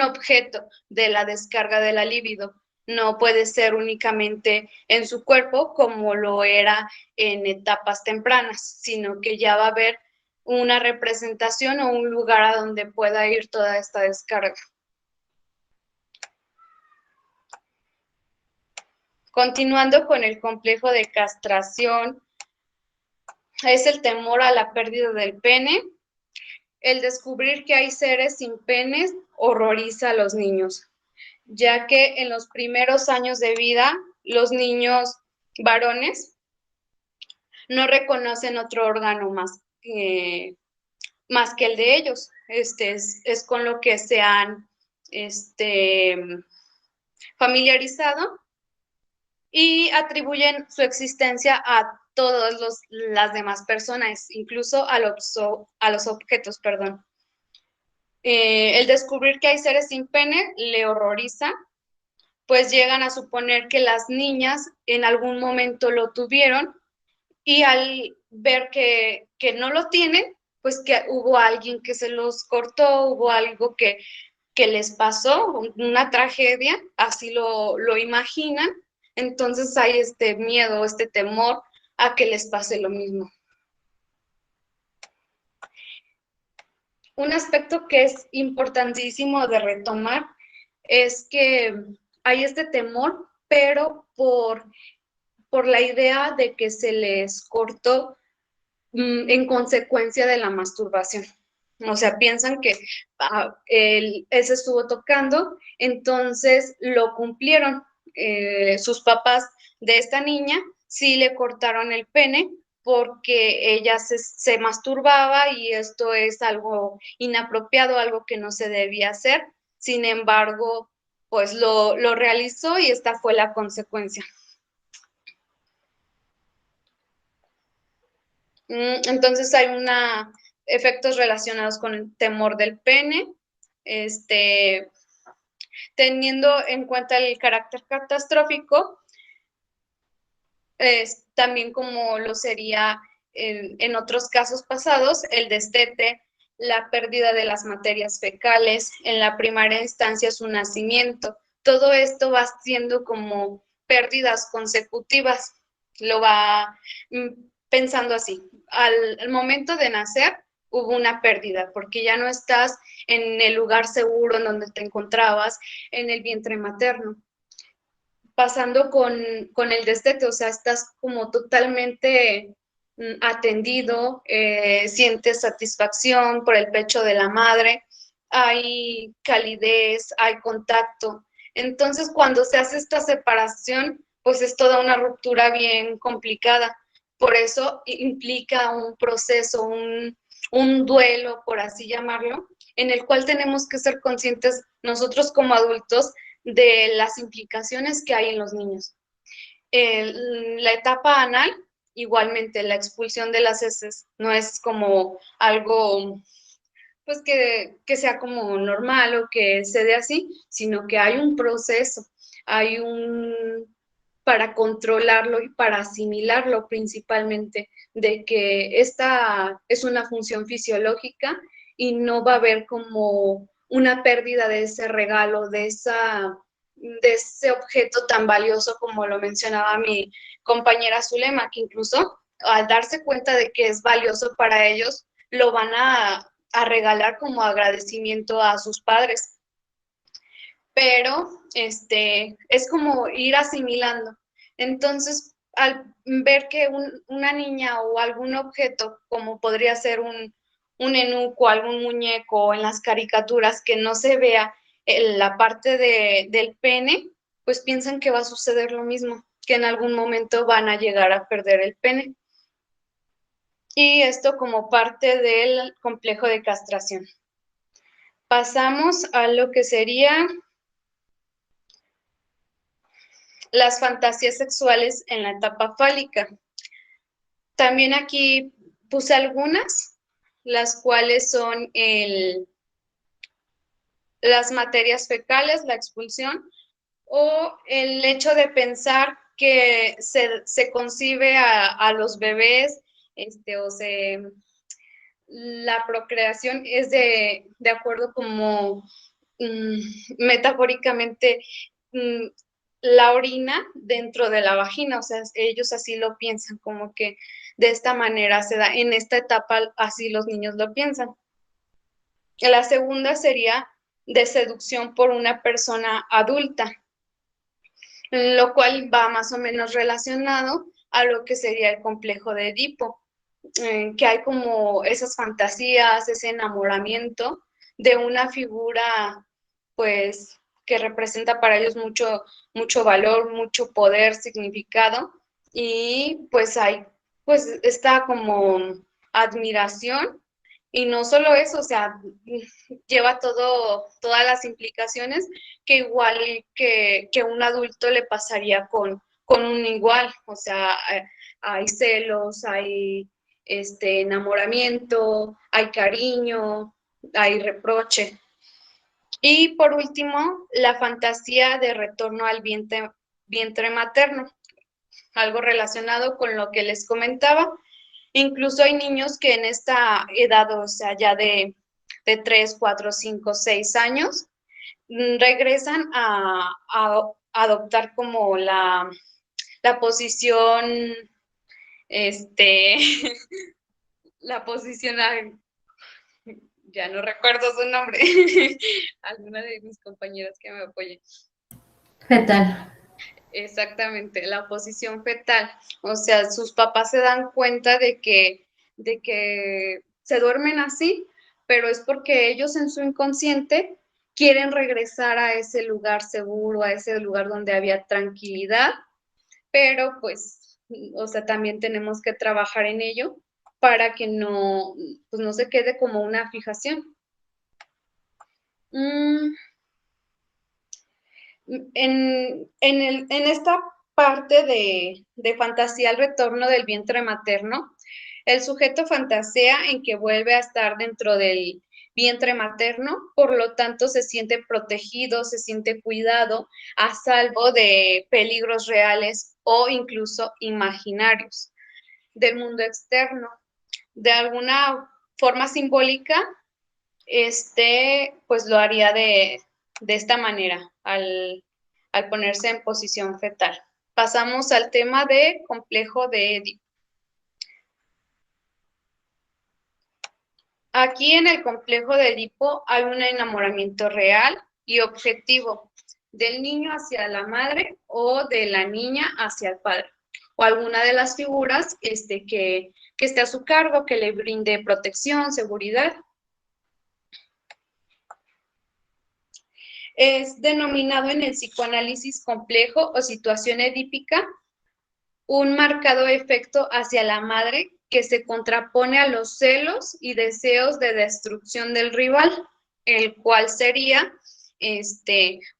objeto de la descarga de la libido. No puede ser únicamente en su cuerpo como lo era en etapas tempranas, sino que ya va a haber una representación o un lugar a donde pueda ir toda esta descarga. Continuando con el complejo de castración, es el temor a la pérdida del pene. El descubrir que hay seres sin penes horroriza a los niños, ya que en los primeros años de vida, los niños varones no reconocen otro órgano más que el de ellos. Es con lo que se han familiarizado y atribuyen su existencia a todas las demás personas, incluso a los objetos, perdón. El descubrir que hay seres sin pene le horroriza, pues llegan a suponer que las niñas en algún momento lo tuvieron y al ver que no lo tienen, pues que hubo alguien que se los cortó, hubo algo que les pasó, una tragedia, así lo imaginan, entonces hay este miedo, este temor a que les pase lo mismo. Un aspecto que es importantísimo de retomar es que hay este temor, pero por la idea de que se les cortó en consecuencia de la masturbación. O sea, piensan que él se estuvo tocando, entonces lo cumplieron. Sus papás de esta niña sí le cortaron el pene porque ella se masturbaba y esto es algo inapropiado, algo que no se debía hacer. Sin embargo, pues lo realizó y esta fue la consecuencia. Entonces hay efectos relacionados con el temor del pene, teniendo en cuenta el carácter catastrófico, también como lo sería en otros casos pasados, el destete, la pérdida de las materias fecales, en la primera instancia su nacimiento. Todo esto va siendo como pérdidas consecutivas, lo va pensando así. Al momento de nacer hubo una pérdida, porque ya no estás en el lugar seguro en donde te encontrabas, en el vientre materno. Pasando con el destete, o sea, estás como totalmente atendido, sientes satisfacción por el pecho de la madre, hay calidez, hay contacto. Entonces, cuando se hace esta separación, pues es toda una ruptura bien complicada. Por eso implica un proceso, un duelo, por así llamarlo, en el cual tenemos que ser conscientes nosotros como adultos de las implicaciones que hay en los niños. La etapa anal, igualmente, la expulsión de las heces no es como algo pues que sea como normal o que se dé así, sino que hay un proceso, hay para controlarlo y para asimilarlo principalmente, de que esta es una función fisiológica y no va a haber como una pérdida de ese regalo, de ese objeto tan valioso como lo mencionaba mi compañera Zulema, que incluso al darse cuenta de que es valioso para ellos, lo van a regalar como agradecimiento a sus padres. Pero es como ir asimilando. Entonces, al ver que una niña o algún objeto, como podría ser un enuco, algún muñeco en las caricaturas, que no se vea la parte del pene, pues piensan que va a suceder lo mismo, que en algún momento van a llegar a perder el pene. Y esto como parte del complejo de castración. Pasamos a lo que sería las fantasías sexuales en la etapa fálica. También aquí puse algunas, las cuales son las materias fecales, la expulsión, o el hecho de pensar que se concibe a los bebés, la procreación es de acuerdo como metafóricamente la orina dentro de la vagina, o sea, ellos así lo piensan, como que de esta manera se da, en esta etapa así los niños lo piensan. La segunda sería de seducción por una persona adulta, lo cual va más o menos relacionado a lo que sería el complejo de Edipo, que hay como esas fantasías, ese enamoramiento de una figura, pues, que representa para ellos mucho valor, mucho poder, significado, y pues está como admiración, y no solo eso, o sea, lleva todas las implicaciones que igual que un adulto le pasaría con un igual, o sea, hay celos, hay enamoramiento, hay cariño, hay reproche. Y por último, la fantasía de retorno al vientre materno, algo relacionado con lo que les comentaba. Incluso hay niños que en esta edad, o sea, ya de 3, 4, 5, 6 años, regresan a adoptar como la posición, la posición, ya no recuerdo su nombre, alguna de mis compañeras que me apoyen. Fetal. Exactamente, la posición fetal. O sea, sus papás se dan cuenta de que de que se duermen así, pero es porque ellos en su inconsciente quieren regresar a ese lugar seguro, a ese lugar donde había tranquilidad, pero pues, o sea, también tenemos que trabajar en ello para que no, pues no se quede como una fijación. En esta parte de fantasía al retorno del vientre materno, el sujeto fantasea en que vuelve a estar dentro del vientre materno, por lo tanto se siente protegido, se siente cuidado, a salvo de peligros reales o incluso imaginarios del mundo externo. De alguna forma simbólica, pues lo haría de esta manera, al ponerse en posición fetal. Pasamos al tema de complejo de Édipo. Aquí en el complejo de Edipo hay un enamoramiento real y objetivo del niño hacia la madre o de la niña hacia el padre, o alguna de las figuras que esté a su cargo, que le brinde protección, seguridad. Es denominado en el psicoanálisis complejo o situación edípica un marcado efecto hacia la madre que se contrapone a los celos y deseos de destrucción del rival, el cual sería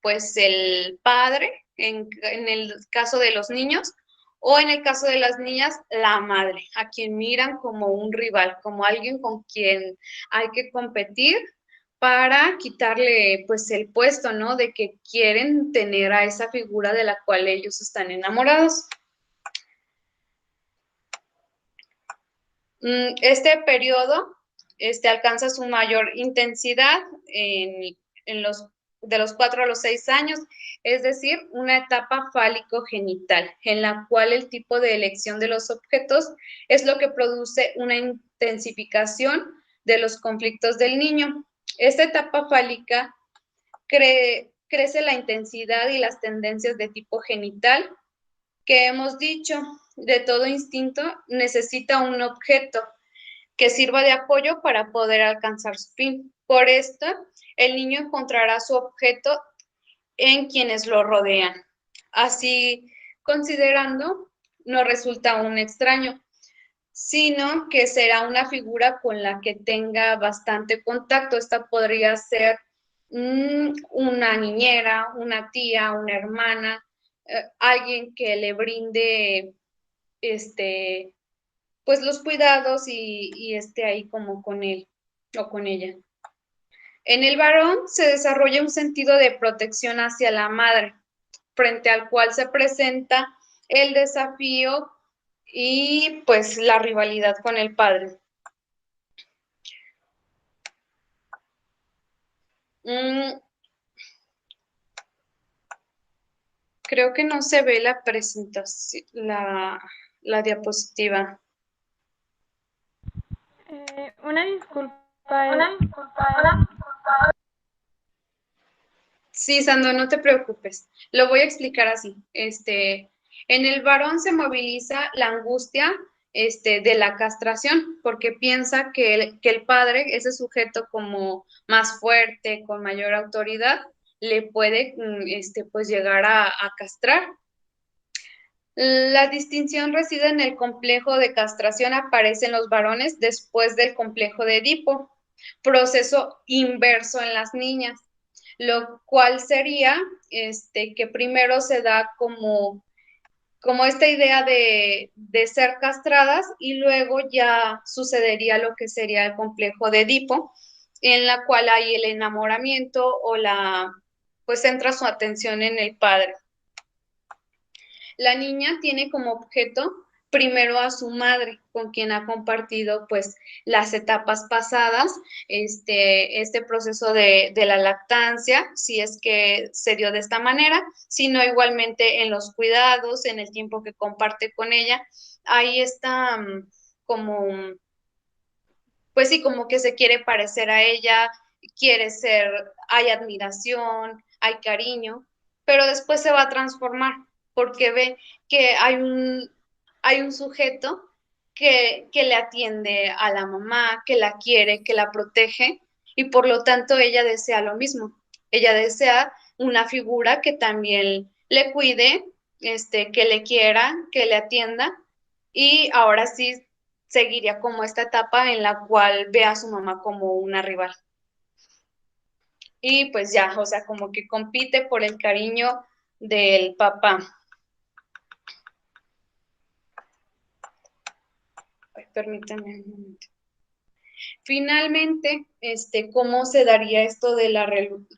pues el padre en el caso de los niños, o en el caso de las niñas, la madre, a quien miran como un rival, como alguien con quien hay que competir para quitarle pues el puesto, ¿no? De que quieren tener a esa figura de la cual ellos están enamorados. Este periodo alcanza su mayor intensidad de los 4 a los 6 años, es decir, una etapa fálico-genital, en la cual el tipo de elección de los objetos es lo que produce una intensificación de los conflictos del niño. Esta etapa fálica crece la intensidad y las tendencias de tipo genital, que hemos dicho, de todo instinto necesita un objeto que sirva de apoyo para poder alcanzar su fin. Por esto, el niño encontrará su objeto en quienes lo rodean. Así, considerando, no resulta un extraño, sino que será una figura con la que tenga bastante contacto. Esta podría ser una niñera, una tía, una hermana, alguien que le brinde pues los cuidados y esté ahí como con él o con ella. En el varón se desarrolla un sentido de protección hacia la madre, frente al cual se presenta el desafío y pues la rivalidad con el padre. Creo que no se ve la presentación, la diapositiva. Una disculpa. Sí, Sandro, no te preocupes. Lo voy a explicar así. En el varón se moviliza la angustia de la castración, porque piensa que el padre, ese sujeto como más fuerte, con mayor autoridad, le puede pues llegar a castrar. La distinción reside en el complejo de castración, aparece en los varones después del complejo de Edipo, proceso inverso en las niñas, lo cual sería que primero se da como esta idea de ser castradas y luego ya sucedería lo que sería el complejo de Edipo, en la cual hay el enamoramiento o pues centra su atención en el padre. La niña tiene como objeto primero a su madre, con quien ha compartido pues las etapas pasadas, este proceso de la lactancia, si es que se dio de esta manera, sino igualmente en los cuidados, en el tiempo que comparte con ella. Ahí está como, pues sí, como que se quiere parecer a ella, hay admiración, hay cariño, pero después se va a transformar porque ve que hay un sujeto que le atiende a la mamá, que la quiere, que la protege, y por lo tanto ella desea lo mismo. Ella desea una figura que también le cuide, que le quiera, que le atienda, y ahora sí seguiría como esta etapa en la cual ve a su mamá como una rival. Y pues ya, o sea, como que compite por el cariño del papá. Ay, permítanme un momento. Finalmente, ¿cómo se daría esto de la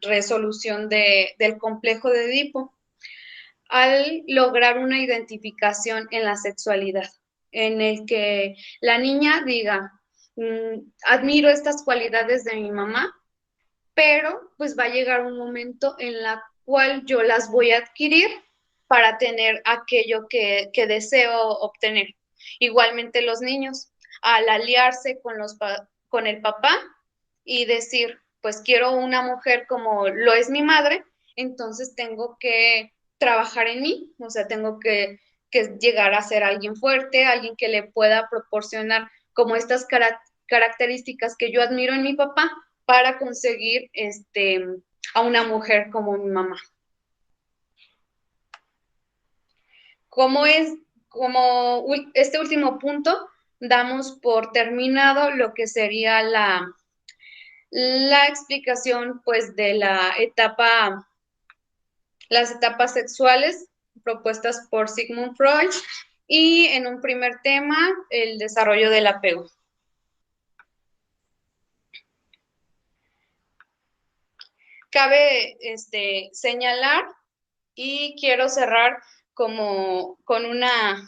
resolución del complejo de Edipo? Al lograr una identificación en la sexualidad, en el que la niña diga, admiro estas cualidades de mi mamá, pero pues va a llegar un momento en la cual yo las voy a adquirir para tener aquello que deseo obtener. Igualmente los niños, al aliarse con el papá y decir, pues quiero una mujer como lo es mi madre, entonces tengo que trabajar en mí, o sea, tengo que llegar a ser alguien fuerte, alguien que le pueda proporcionar como estas características que yo admiro en mi papá para conseguir a una mujer como mi mamá. Como este último punto, damos por terminado lo que sería la explicación pues de las etapas sexuales propuestas por Sigmund Freud, y en un primer tema, el desarrollo del apego. Cabe señalar, y quiero cerrar como con una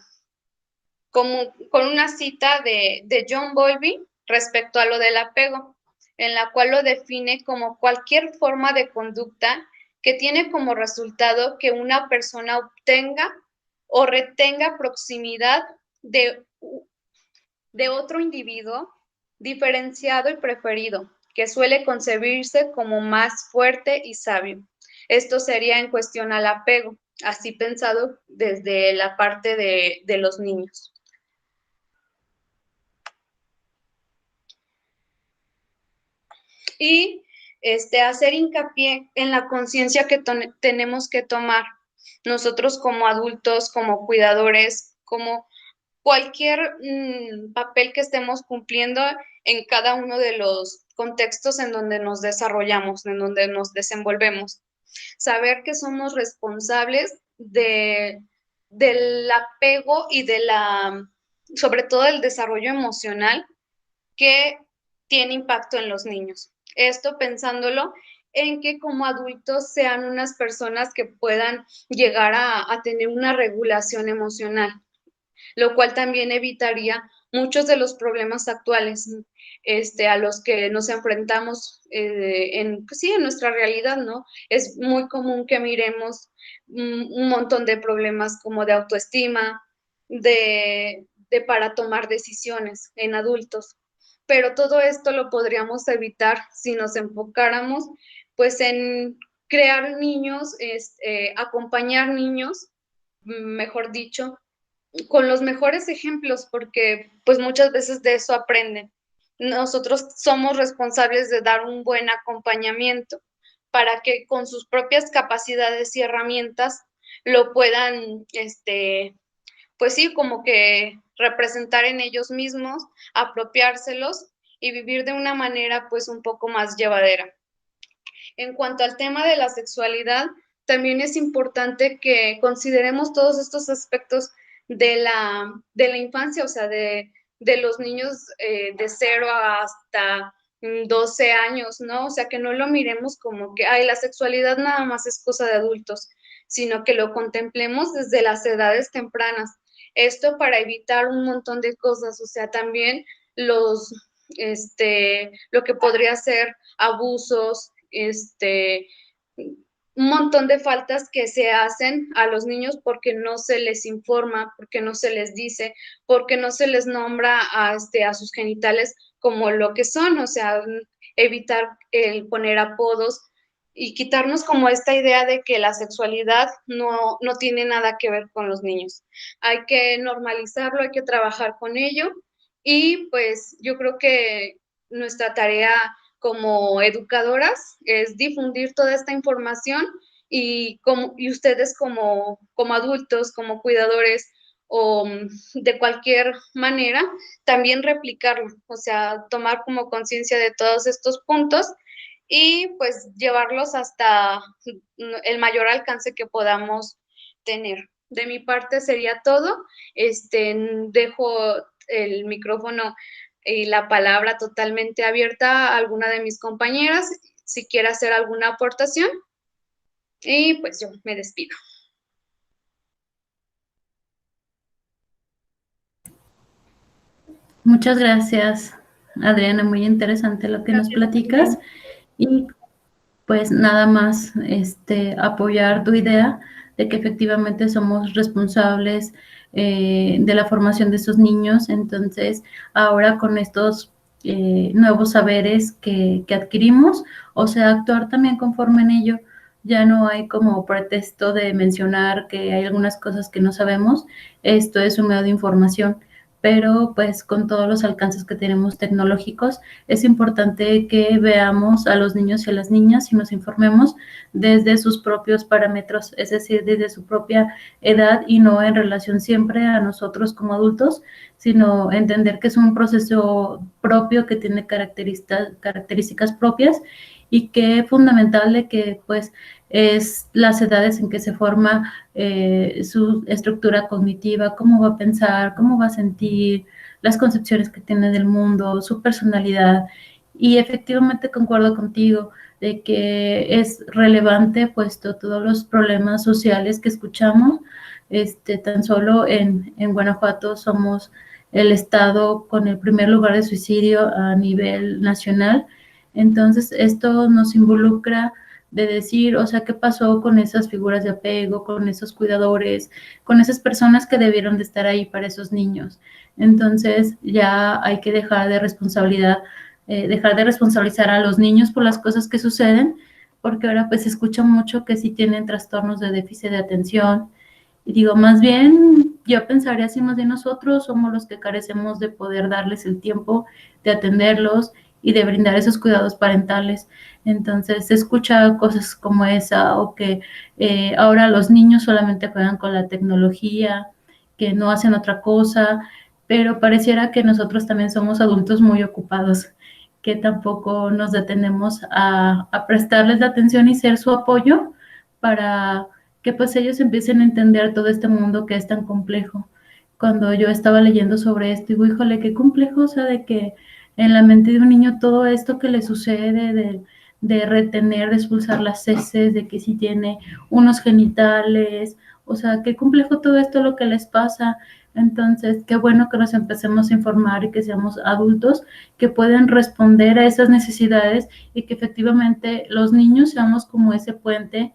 cita de John Bowlby respecto a lo del apego, en la cual lo define como cualquier forma de conducta que tiene como resultado que una persona obtenga o retenga proximidad de otro individuo diferenciado y preferido, que suele concebirse como más fuerte y sabio. Esto sería en cuestión al apego, así pensado desde la parte de los niños. Y hacer hincapié en la conciencia que tenemos que tomar nosotros como adultos, como cuidadores, como cualquier papel que estemos cumpliendo en cada uno de los contextos en donde nos desarrollamos, en donde nos desenvolvemos. Saber que somos responsables del apego y sobre todo del desarrollo emocional que tiene impacto en los niños. Esto pensándolo en que como adultos sean unas personas que puedan llegar a tener una regulación emocional, lo cual también evitaría muchos de los problemas actuales a los que nos enfrentamos en nuestra realidad, ¿no? Es muy común que miremos un montón de problemas como de autoestima, para tomar decisiones en adultos. Pero todo esto lo podríamos evitar si nos enfocáramos pues en crear niños, acompañar niños, mejor dicho, con los mejores ejemplos, porque pues muchas veces de eso aprenden. Nosotros somos responsables de dar un buen acompañamiento para que con sus propias capacidades y herramientas lo puedan, pues sí, como que representar en ellos mismos, apropiárselos y vivir de una manera pues un poco más llevadera. En cuanto al tema de la sexualidad, también es importante que consideremos todos estos aspectos de la infancia, o sea, de los niños de 0 hasta 12 años, ¿no? O sea, que no lo miremos como que, ay, la sexualidad nada más es cosa de adultos, sino que lo contemplemos desde las edades tempranas. Esto para evitar un montón de cosas, o sea, también lo que podría ser abusos, un montón de faltas que se hacen a los niños porque no se les informa, porque no se les dice, porque no se les nombra a sus genitales como lo que son, o sea, evitar el poner apodos y quitarnos como esta idea de que la sexualidad no tiene nada que ver con los niños. Hay que normalizarlo, hay que trabajar con ello y pues yo creo que nuestra tarea como educadoras es difundir toda esta información y ustedes como adultos, como cuidadores o de cualquier manera, también replicarlo, o sea, tomar como conciencia de todos estos puntos y pues llevarlos hasta el mayor alcance que podamos tener. De mi parte sería todo. Dejo el micrófono y la palabra totalmente abierta a alguna de mis compañeras si quiere hacer alguna aportación y pues yo me despido. Muchas gracias, Adriana, muy interesante lo que nos platicas y pues nada más apoyar tu idea de que efectivamente somos responsables de la formación de esos niños. Entonces, ahora con estos nuevos saberes que adquirimos, o sea, actuar también conforme en ello. Ya no hay como pretexto de mencionar que hay algunas cosas que no sabemos. Esto es un medio de información, pero pues con todos los alcances que tenemos tecnológicos, es importante que veamos a los niños y a las niñas y nos informemos desde sus propios parámetros, es decir, desde su propia edad y no en relación siempre a nosotros como adultos, sino entender que es un proceso propio que tiene características propias y que es fundamental de que pues es las edades en que se forma su estructura cognitiva, cómo va a pensar, cómo va a sentir, las concepciones que tiene del mundo, su personalidad. Y efectivamente concuerdo contigo de que es relevante, puesto todos los problemas sociales que escuchamos. Tan solo en Guanajuato somos el estado con el primer lugar de suicidio a nivel nacional. Entonces, esto nos involucra de decir, o sea, qué pasó con esas figuras de apego, con esos cuidadores, con esas personas que debieron de estar ahí para esos niños. Entonces, ya hay que dejar de responsabilizar a los niños por las cosas que suceden, porque ahora pues se escucha mucho que sí tienen trastornos de déficit de atención. Y digo, más bien, yo pensaría así, más bien nosotros somos los que carecemos de poder darles el tiempo de atenderlos y de brindar esos cuidados parentales. Entonces, se escucha cosas como esa, o que ahora los niños solamente juegan con la tecnología, que no hacen otra cosa, pero pareciera que nosotros también somos adultos muy ocupados, que tampoco nos detenemos a prestarles la atención y ser su apoyo para que pues ellos empiecen a entender todo este mundo que es tan complejo. Cuando yo estaba leyendo sobre esto, digo, híjole, qué complejo, o sea, de que en la mente de un niño todo esto que le sucede, de retener, de expulsar las heces, de que si tiene unos genitales, o sea, qué complejo todo esto lo que les pasa. Entonces, qué bueno que nos empecemos a informar y que seamos adultos que pueden responder a esas necesidades y que efectivamente los niños seamos como ese puente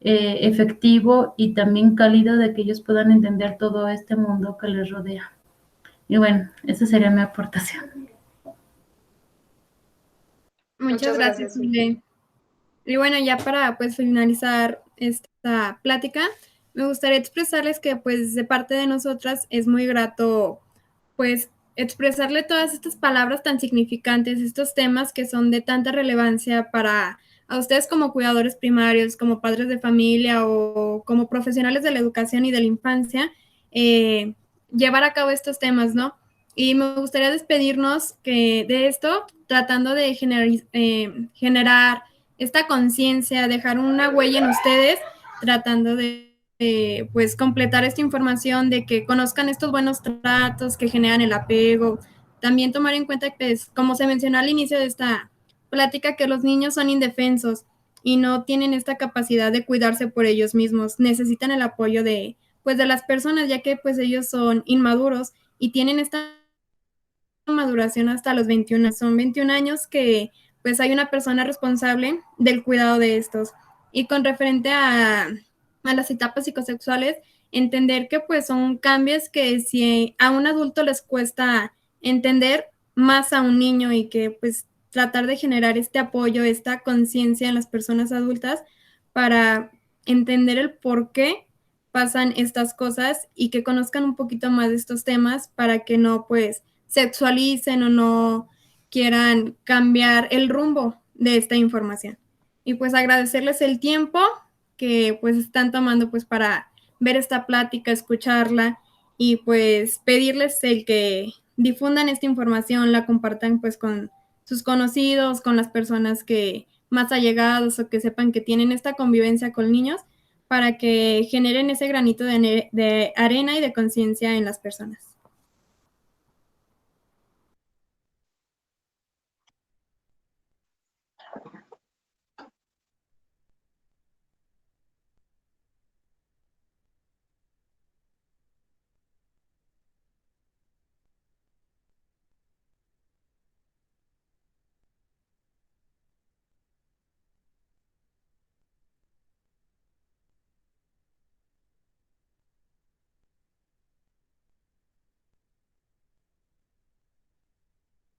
efectivo y también cálido de que ellos puedan entender todo este mundo que les rodea. Y bueno, esa sería mi aportación. Muchas gracias, Miguel. Y bueno, ya para pues finalizar esta plática, me gustaría expresarles que pues de parte de nosotras es muy grato pues expresarle todas estas palabras tan significantes, estos temas que son de tanta relevancia para a ustedes como cuidadores primarios, como padres de familia o como profesionales de la educación y de la infancia, llevar a cabo estos temas, ¿no? Y me gustaría despedirnos de esto, tratando de generar esta conciencia, dejar una huella en ustedes, tratando de pues completar esta información, de que conozcan estos buenos tratos que generan el apego. También tomar en cuenta que, como se mencionó al inicio de esta plática, que los niños son indefensos y no tienen esta capacidad de cuidarse por ellos mismos. Necesitan el apoyo de las personas, ya que pues ellos son inmaduros y tienen esta maduración hasta los 21. Son 21 años que pues hay una persona responsable del cuidado de estos. Y con referente a las etapas psicosexuales, entender que pues son cambios que si a un adulto les cuesta entender, más a un niño, y que pues tratar de generar este apoyo, esta conciencia en las personas adultas para entender el por qué pasan estas cosas y que conozcan un poquito más de estos temas para que no pues sexualicen o no quieran cambiar el rumbo de esta información. Y pues agradecerles el tiempo que pues están tomando pues para ver esta plática, escucharla y pues pedirles el que difundan esta información, la compartan pues con sus conocidos, con las personas que más allegados o que sepan que tienen esta convivencia con niños para que generen ese granito de arena y de conciencia en las personas.